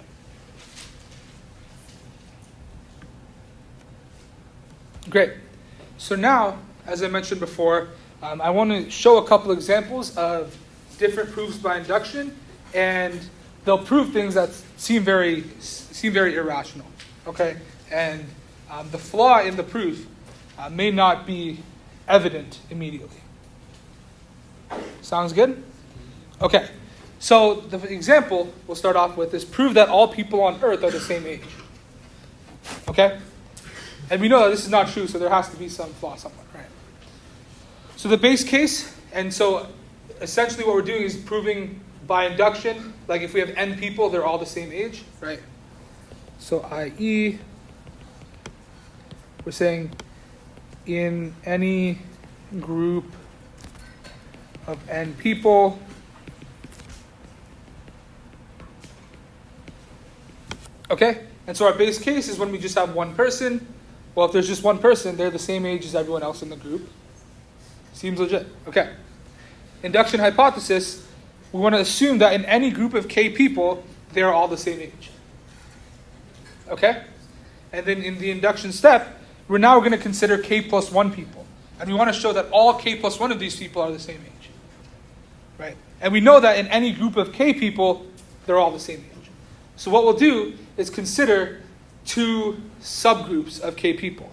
Great. So now, as I mentioned before, I want to show a couple examples of different proofs by induction, and they'll prove things that seem very irrational. Okay, and the flaw in the proof may not be evident immediately. Sounds good? Okay. So the example we'll start off with is prove that all people on Earth are the same age. Okay? And we know that this is not true, so there has to be some flaw somewhere, right? So the base case, and so essentially what we're doing is proving by induction, like if we have n people, they're all the same age, right? So i.e., we're saying in any group of n people, okay? And so our base case is when we just have one person. Well, if there's just one person, they're the same age as everyone else in the group. Seems legit. Okay. Induction hypothesis, we want to assume that in any group of k people, they're all the same age. Okay? And then in the induction step, we're now going to consider k plus 1 people. And we want to show that all k plus 1 of these people are the same age. Right? And we know that in any group of k people, they're all the same age. So what we'll do is consider two subgroups of k people.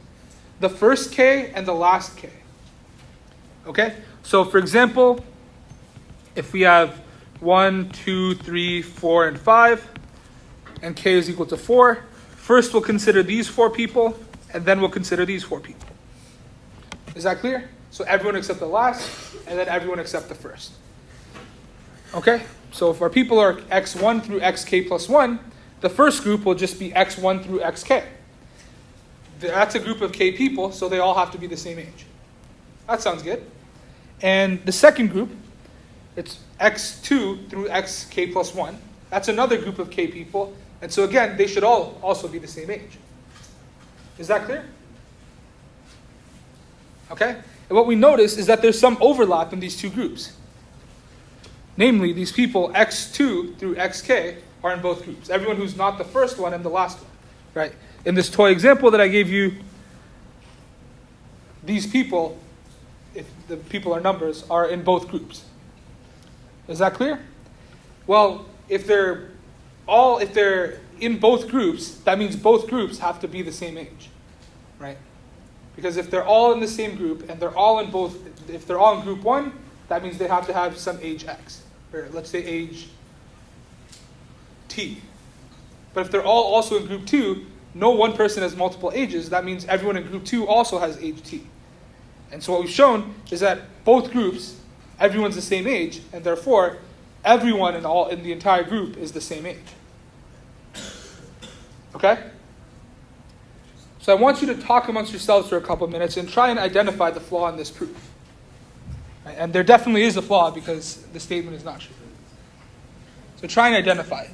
The first k and the last k. Okay? So for example, if we have 1, 2, 3, 4, and 5, and k is equal to 4, first we'll consider these 4 people, and then we'll consider these 4 people. Is that clear? So everyone except the last, and then everyone except the first. Okay? So if our people are x1 through xk plus 1, the first group will just be x1 through xk. That's a group of k people, so they all have to be the same age. That sounds good. And the second group, it's x2 through xk plus 1. That's another group of k people, and so again, they should all also be the same age. Is that clear? Okay? And what we notice is that there's some overlap in these two groups. Namely, these people x2 through xk are in both groups. Everyone who's not the first one and the last one. Right? In this toy example that I gave you, these people, if the people are numbers, are in both groups. Is that clear? Well, if they're in both groups, that means both groups have to be the same age. Right? Because if they're all in the same group and they're all in both, if they're all in group 1, that means they have to have some age x. Or let's say age t. But if they're all also in group 2, no one person has multiple ages. That means everyone in group 2 also has age t. And so what we've shown is that both groups, everyone's the same age, and therefore everyone in the entire group is the same age. Okay? So I want you to talk amongst yourselves for a couple of minutes and try and identify the flaw in this proof. Right? And there definitely is a flaw because the statement is not true. So try and identify it.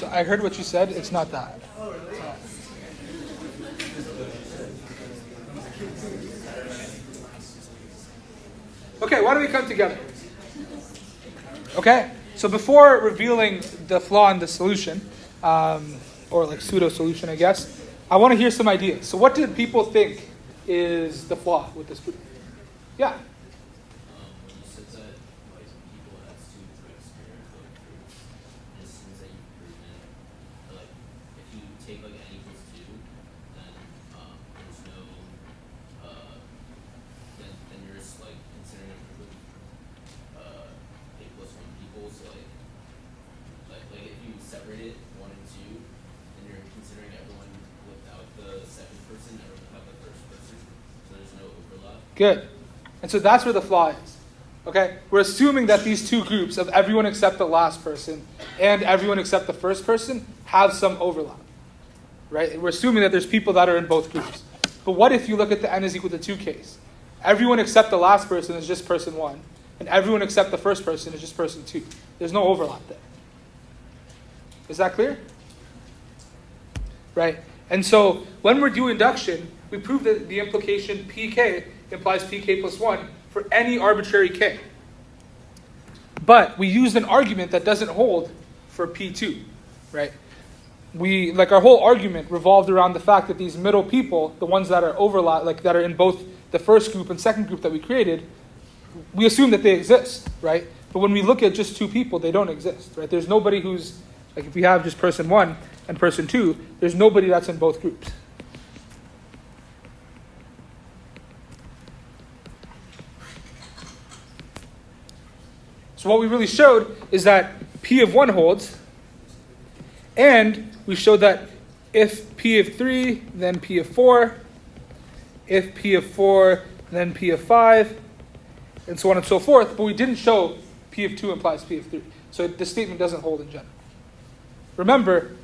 So I heard what you said. It's not that. Okay, why don't we come together? Okay, so before revealing the flaw in the solution, or like pseudo solution, I guess, I want to hear some ideas. So what did people think is the flaw with this proof? Yeah. When you said that like people have students who experience like proofs, it seems that you've proven like if you take like n equals 2, then there's no then you're just like considering a proof of k plus 1 people. So like if you separate it 1 and 2, then you're considering everyone without the second person, everyone without the first person. So there's no overlap. Good. And so that's where the flaw is. Okay? We're assuming that these two groups of everyone except the last person and everyone except the first person have some overlap. Right? We're assuming that there's people that are in both groups. But what if you look at the n is equal to 2 case? Everyone except the last person is just person 1, and everyone except the first person is just person 2. There's no overlap there. Is that clear? Right? And so when we're doing induction, we prove that the implication pk implies pk plus 1 for any arbitrary k. But we used an argument that doesn't hold for p2, right? Our whole argument revolved around the fact that these middle people, the ones that are overlap, like that are in both the first group and second group that we created, we assume that they exist, right? But when we look at just two people, they don't exist, right? There's nobody who's, like if we have just person 1 and person 2, there's nobody that's in both groups. So what we really showed is that P of 1 holds, and we showed that if P of 3, then P of 4, if P of 4, then P of 5, and so on and so forth, but we didn't show P of 2 implies P of 3. So the statement doesn't hold in general. Remember,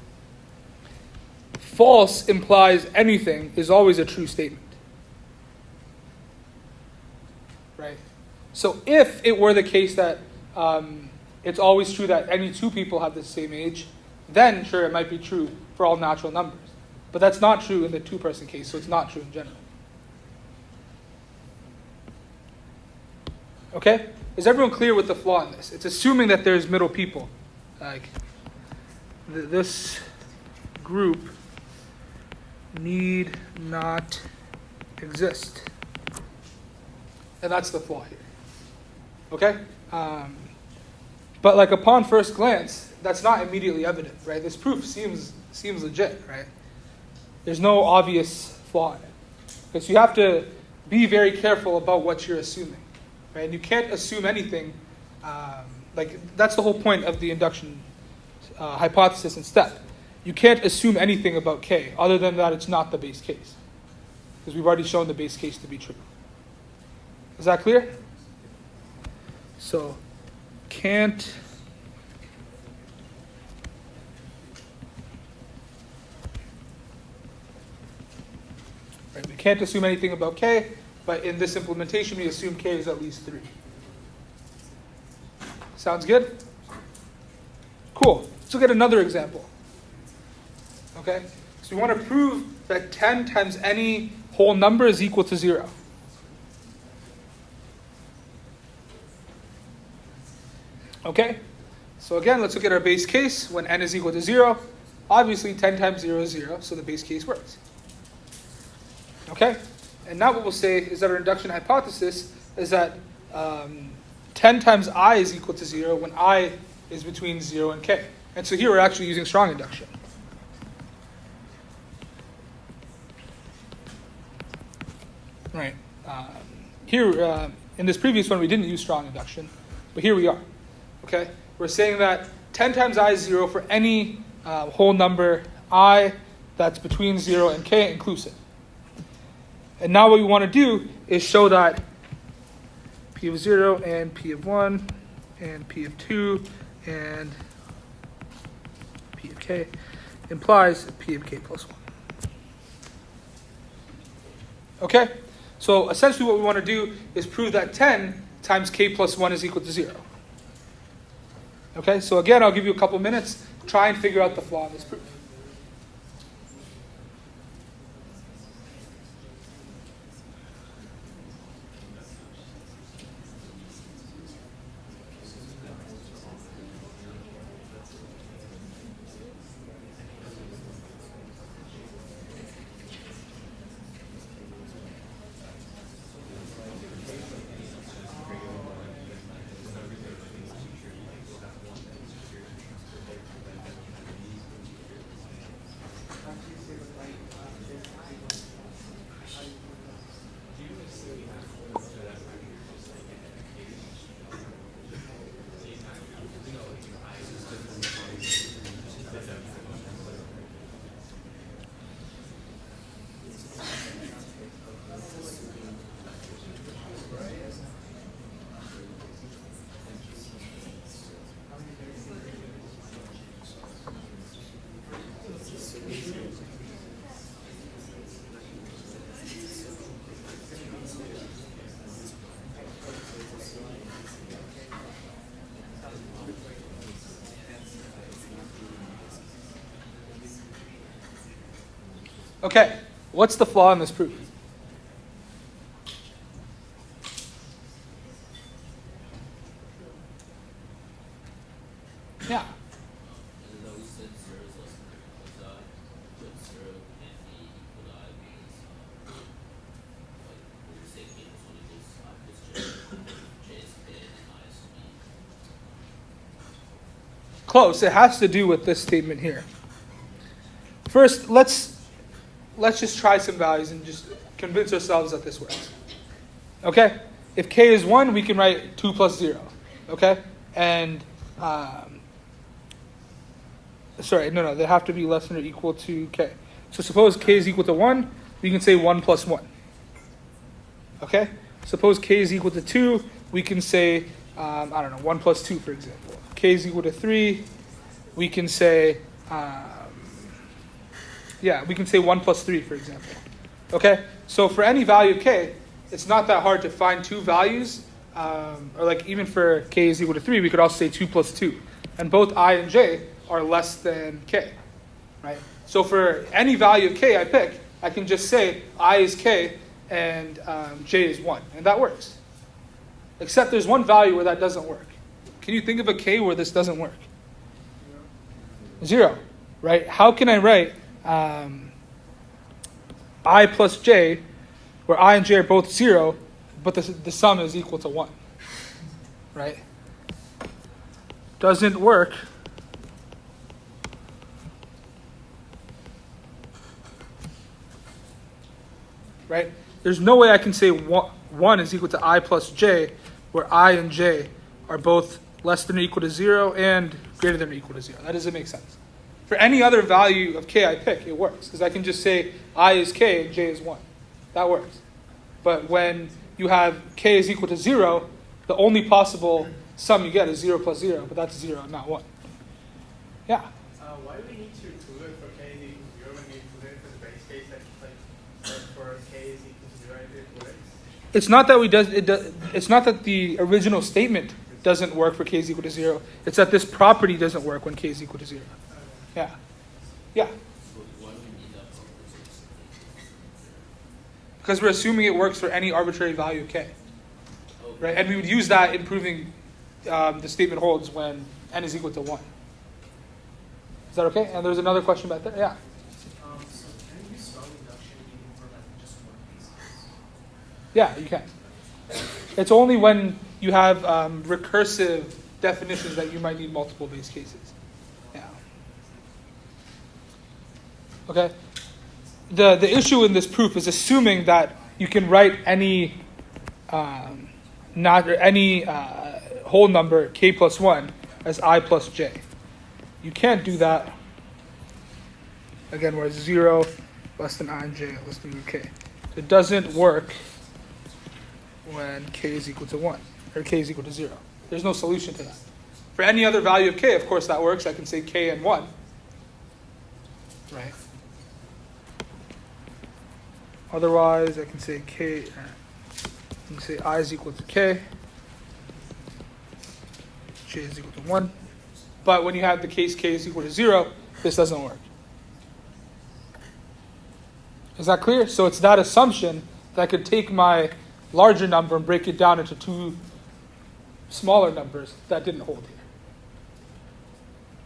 false implies anything is always a true statement. Right? So if it were the case that it's always true that any two people have the same age, then sure, it might be true for all natural numbers. But that's not true in the two-person case, so it's not true in general. Okay? Is everyone clear with the flaw in this? It's assuming that there's middle people. Like, this group need not exist. And that's the flaw here. Okay? But like upon first glance, that's not immediately evident, right? This proof seems legit, right? There's no obvious flaw in it. Because you have to be very careful about what you're assuming, right? And you can't assume anything. That's the whole point of the induction hypothesis and step. You can't assume anything about K other than that it's not the base case. Because we've already shown the base case to be true. Is that clear? So, can't we can't assume anything about K, but in this implementation we assume K is at least 3. Sounds good? Cool. Let's look at another example. Okay? So we want to prove that 10 times any whole number is equal to 0. Okay? So again, let's look at our base case. When n is equal to 0, obviously 10 times 0 is 0, so the base case works. Okay? And now what we'll say is that our induction hypothesis is that 10 times I is equal to 0 when I is between 0 and k. And so here we're actually using strong induction. Right. Here, in this previous one, we didn't use strong induction, but here we are. Okay? We're saying that 10 times I is 0 for any whole number I that's between 0 and k inclusive. And now what we want to do is show that p of 0 and p of 1 and p of 2 and p of k implies p of k plus 1. Okay? So essentially what we want to do is prove that 10 times k plus 1 is equal to 0. Okay? So again, I'll give you a couple minutes. Try and figure out the flaw in this proof. Okay, what's the flaw in this proof? Yeah. Even though we said 0 is less than or equal to I, but 0 can't be equal to I because, like, when we say k plus 1 equals I plus j, j is k and I is b. Close. It has to do with this statement here. First, let's just try some values and just convince ourselves that this works. Okay? If k is 1, we can write 2 plus 0. Okay? And, they have to be less than or equal to k. So suppose k is equal to 1, we can say 1 plus 1. Okay? Suppose k is equal to 2, we can say, 1 plus 2, for example. K is equal to 3, we can say, we can say 1 plus 3, for example. Okay? So for any value of k, it's not that hard to find two values, or like even for k is equal to 3, we could also say 2 plus 2. And both I and j are less than k, right? So for any value of k I pick, I can just say I is k and j is 1, and that works. Except there's one value where that doesn't work. Can you think of a k where this doesn't work? 0, right? How can I write I plus j, where I and j are both 0, but the sum is equal to 1, right? Doesn't work. Right? There's no way I can say 1 is equal to I plus j, where I and j are both less than or equal to 0 and greater than or equal to 0. That doesn't make sense. For any other value of k I pick, it works, because I can just say I is k and j is 1. That works. But when you have k is equal to 0, the only possible sum you get is 0 plus 0, but that's 0, not 1. Yeah? Why do we need to include it for k is equal to 0 when we include it for the base case that for k is equal to 0 it works? It's not that the original statement doesn't work for k is equal to 0. It's that this property doesn't work when k is equal to 0. Yeah. Yeah. So why do we need that property? Because we're assuming it works for any arbitrary value of k. Right? And we would use that in proving the statement holds when n is equal to 1. Is that okay? And there's another question back there. Yeah. So can you use strong induction even for like just one base case? Yeah, you can. It's only when you have recursive definitions that you might need multiple base cases. Yeah. Okay. The issue in this proof is assuming that you can write any not or any whole number k plus 1 as I plus j. You can't do that, again, where 0 less than I and j less than k. It doesn't work when k is equal to 1, or k is equal to 0. There's no solution to that. For any other value of k, of course that works. I can say k and 1. Right? Otherwise, I can say k, I can say I is equal to k, j is equal to 1. But when you have the case k is equal to 0, this doesn't work. Is that clear? So it's that assumption that I could take my larger number and break it down into two smaller numbers that didn't hold here.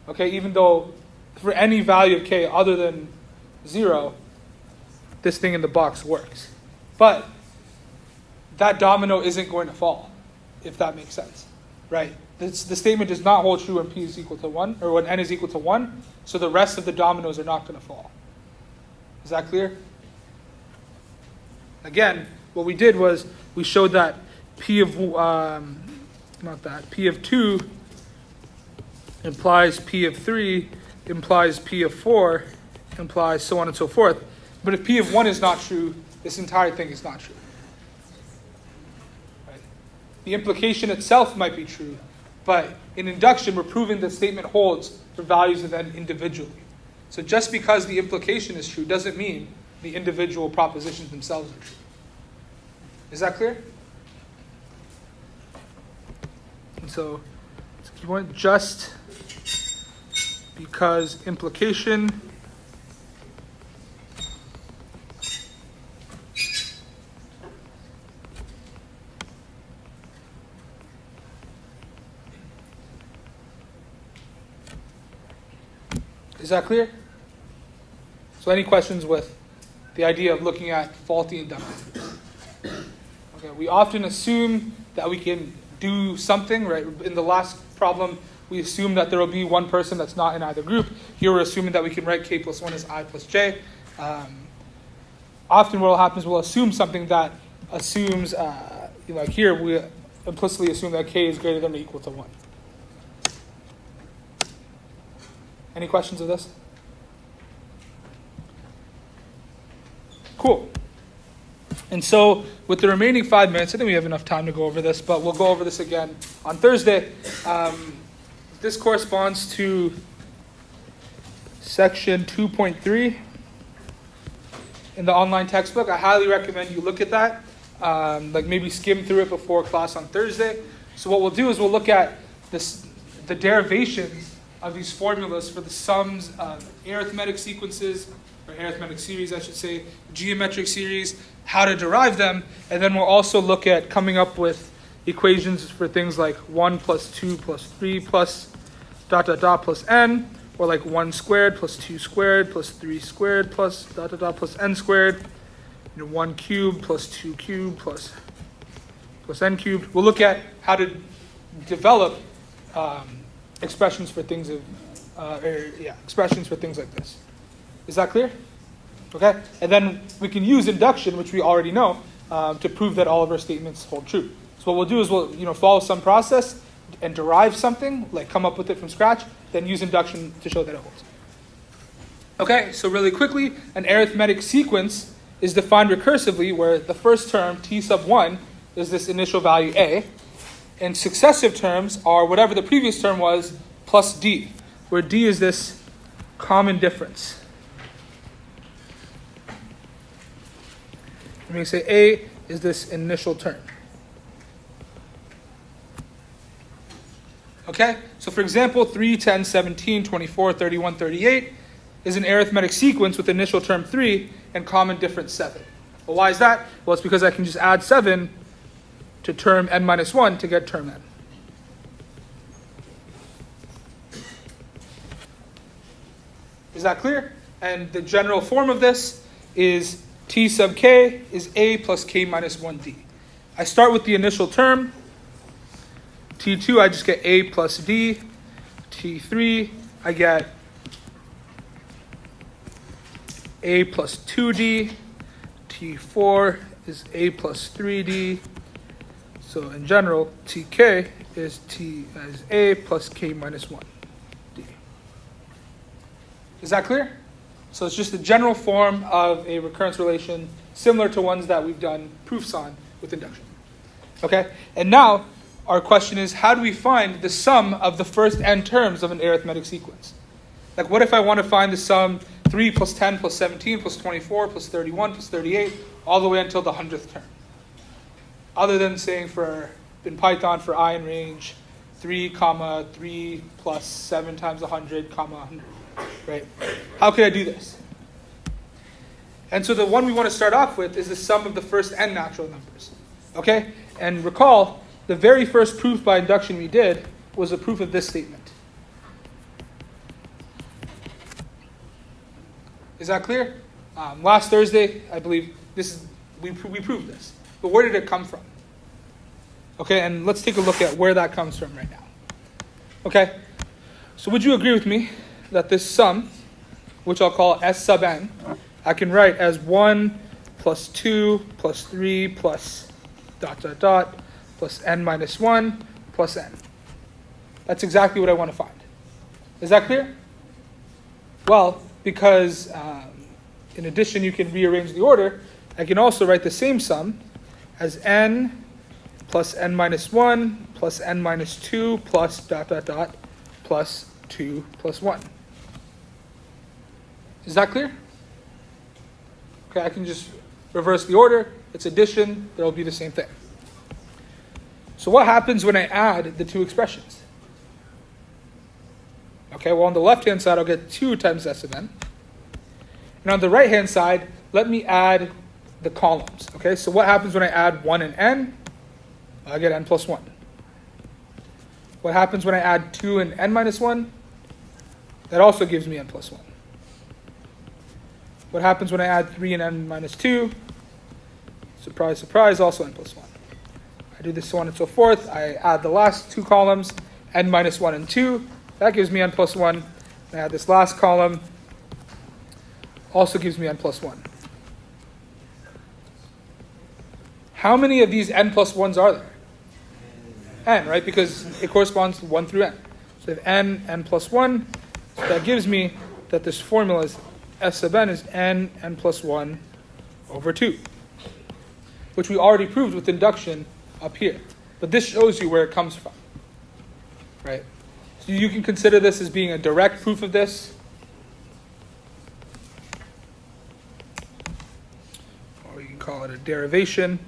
Okay, even though for any value of k other than 0, this thing in the box works. But that domino isn't going to fall, if that makes sense, right? The statement does not hold true when p is equal to 1, or when n is equal to 1, so the rest of the dominoes are not going to fall. Is that clear? Again, what we did was we showed that p of, p of 2 implies p of 3, implies p of 4, implies so on and so forth. But if p of 1 is not true, this entire thing is not true. Right? The implication itself might be true, but in induction, we're proving the statement holds for values of n individually. So just because the implication is true doesn't mean the individual propositions themselves are true. Is that clear? And so, you want just because implication is that clear? So any questions with the idea of looking at faulty induction? Okay, we often assume that we can do something, right? In the last problem, we assume that there will be one person that's not in either group. Here we're assuming that we can write k plus 1 as I plus j. Often what will happen is we'll assume something that assumes, like here, we implicitly assume that k is greater than or equal to 1. Any questions of this? Cool. And so with the remaining 5 minutes, I think we have enough time to go over this, but we'll go over this again on Thursday. This corresponds to section 2.3 in the online textbook. I highly recommend you look at that, like maybe skim through it before class on Thursday. So what we'll do is we'll look at the derivations of these formulas for the sums of arithmetic sequences, or arithmetic series, I should say, geometric series, how to derive them, and then we'll also look at coming up with equations for things like 1 plus 2 plus 3 plus ... plus n, or like 1 squared plus 2 squared plus 3 squared plus ... plus n squared, 1 cubed plus 2 cubed plus n cubed. We'll look at how to develop expressions for things expressions for things like this. Is that clear? Okay, and then we can use induction, which we already know, to prove that all of our statements hold true. So what we'll do is we'll follow some process and derive something, like come up with it from scratch, then use induction to show that it holds. Okay, so really quickly, an arithmetic sequence is defined recursively where the first term, t sub 1, is this initial value a, and successive terms are whatever the previous term was plus d, where d is this common difference. Let me say a is this initial term. Okay, so for example, 3, 10, 17, 24, 31, 38 is an arithmetic sequence with initial term 3 and common difference 7. Well, why is that? Well, it's because I can just add 7 to term n minus 1 to get term n. Is that clear? And the general form of this is t sub k is a plus k minus 1d. I start with the initial term. T2, I just get a plus d. T3, I get a plus 2d. T4 is a plus 3d. So in general, tk is t as a plus k minus 1 d. Is that clear? So it's just the general form of a recurrence relation similar to ones that we've done proofs on with induction. Okay? And now our question is, how do we find the sum of the first n terms of an arithmetic sequence? Like, what if I want to find the sum 3 plus 10 plus 17 plus 24 plus 31 plus 38 all the way until the 100th term? Other than saying in Python for I in range 3 comma 3 plus 7 times 100 comma 100, right? How could I do this? And so the one we want to start off with is the sum of the first n natural numbers. Okay? And recall, the very first proof by induction we did was a proof of this statement. Is that clear? Last Thursday, I believe we proved this. But where did it come from? Okay, and let's take a look at where that comes from right now. Okay, so would you agree with me that this sum, which I'll call S sub n, I can write as 1 plus 2 plus 3 plus ... plus n minus 1 plus n. That's exactly what I want to find. Is that clear? Well, because in addition you can rearrange the order, I can also write the same sum as n plus n minus 1 plus n minus 2 plus ... plus 2 plus 1. Is that clear? Okay, I can just reverse the order. It's addition. There will be the same thing. So what happens when I add the two expressions? Okay, well on the left-hand side I'll get 2 times S of n. And on the right-hand side, let me add the columns. Okay, so what happens when I add 1 and n? I get n plus 1. What happens when I add 2 and n minus 1? That also gives me n plus 1. What happens when I add 3 and n minus 2? Surprise, surprise, also n plus 1. I do this so on and so forth. I add the last 2 columns, n minus 1 and 2. That gives me n plus 1. And I add this last column, also gives me n plus 1. How many of these n plus 1s are there? N, right? Because it corresponds to 1 through n. So I have n plus 1. So that gives me that this formula is S sub n is n plus 1 over 2, which we already proved with induction up here. But this shows you where it comes from, right? So you can consider this as being a direct proof of this, or you can call it a derivation.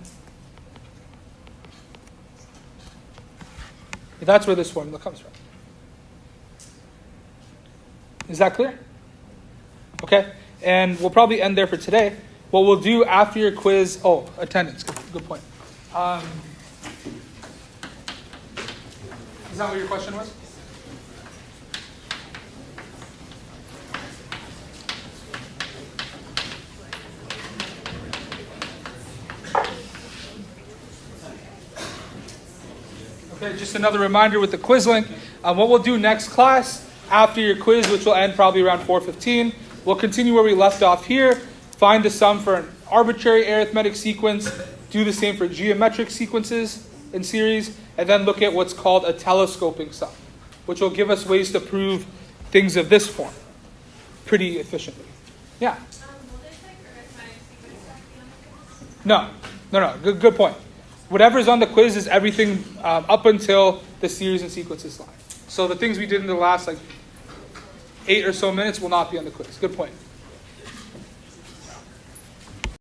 But that's where this formula comes from. Is that clear? Okay, and we'll probably end there for today. What we'll do after your quiz, attendance, good point. Is that what your question was? Okay, just another reminder with the quiz link. What we'll do next class, after your quiz, which will end probably around 4:15, we'll continue where we left off here, find the sum for an arbitrary arithmetic sequence, do the same for geometric sequences in series, and then look at what's called a telescoping sum, which will give us ways to prove things of this form pretty efficiently. Yeah? Will this arithmetic sequence stuff be on the quiz? No. Good point. Whatever's on the quiz is everything up until the series and sequences slide. So the things we did in the last 8 or so minutes will not be on the quiz. Good point.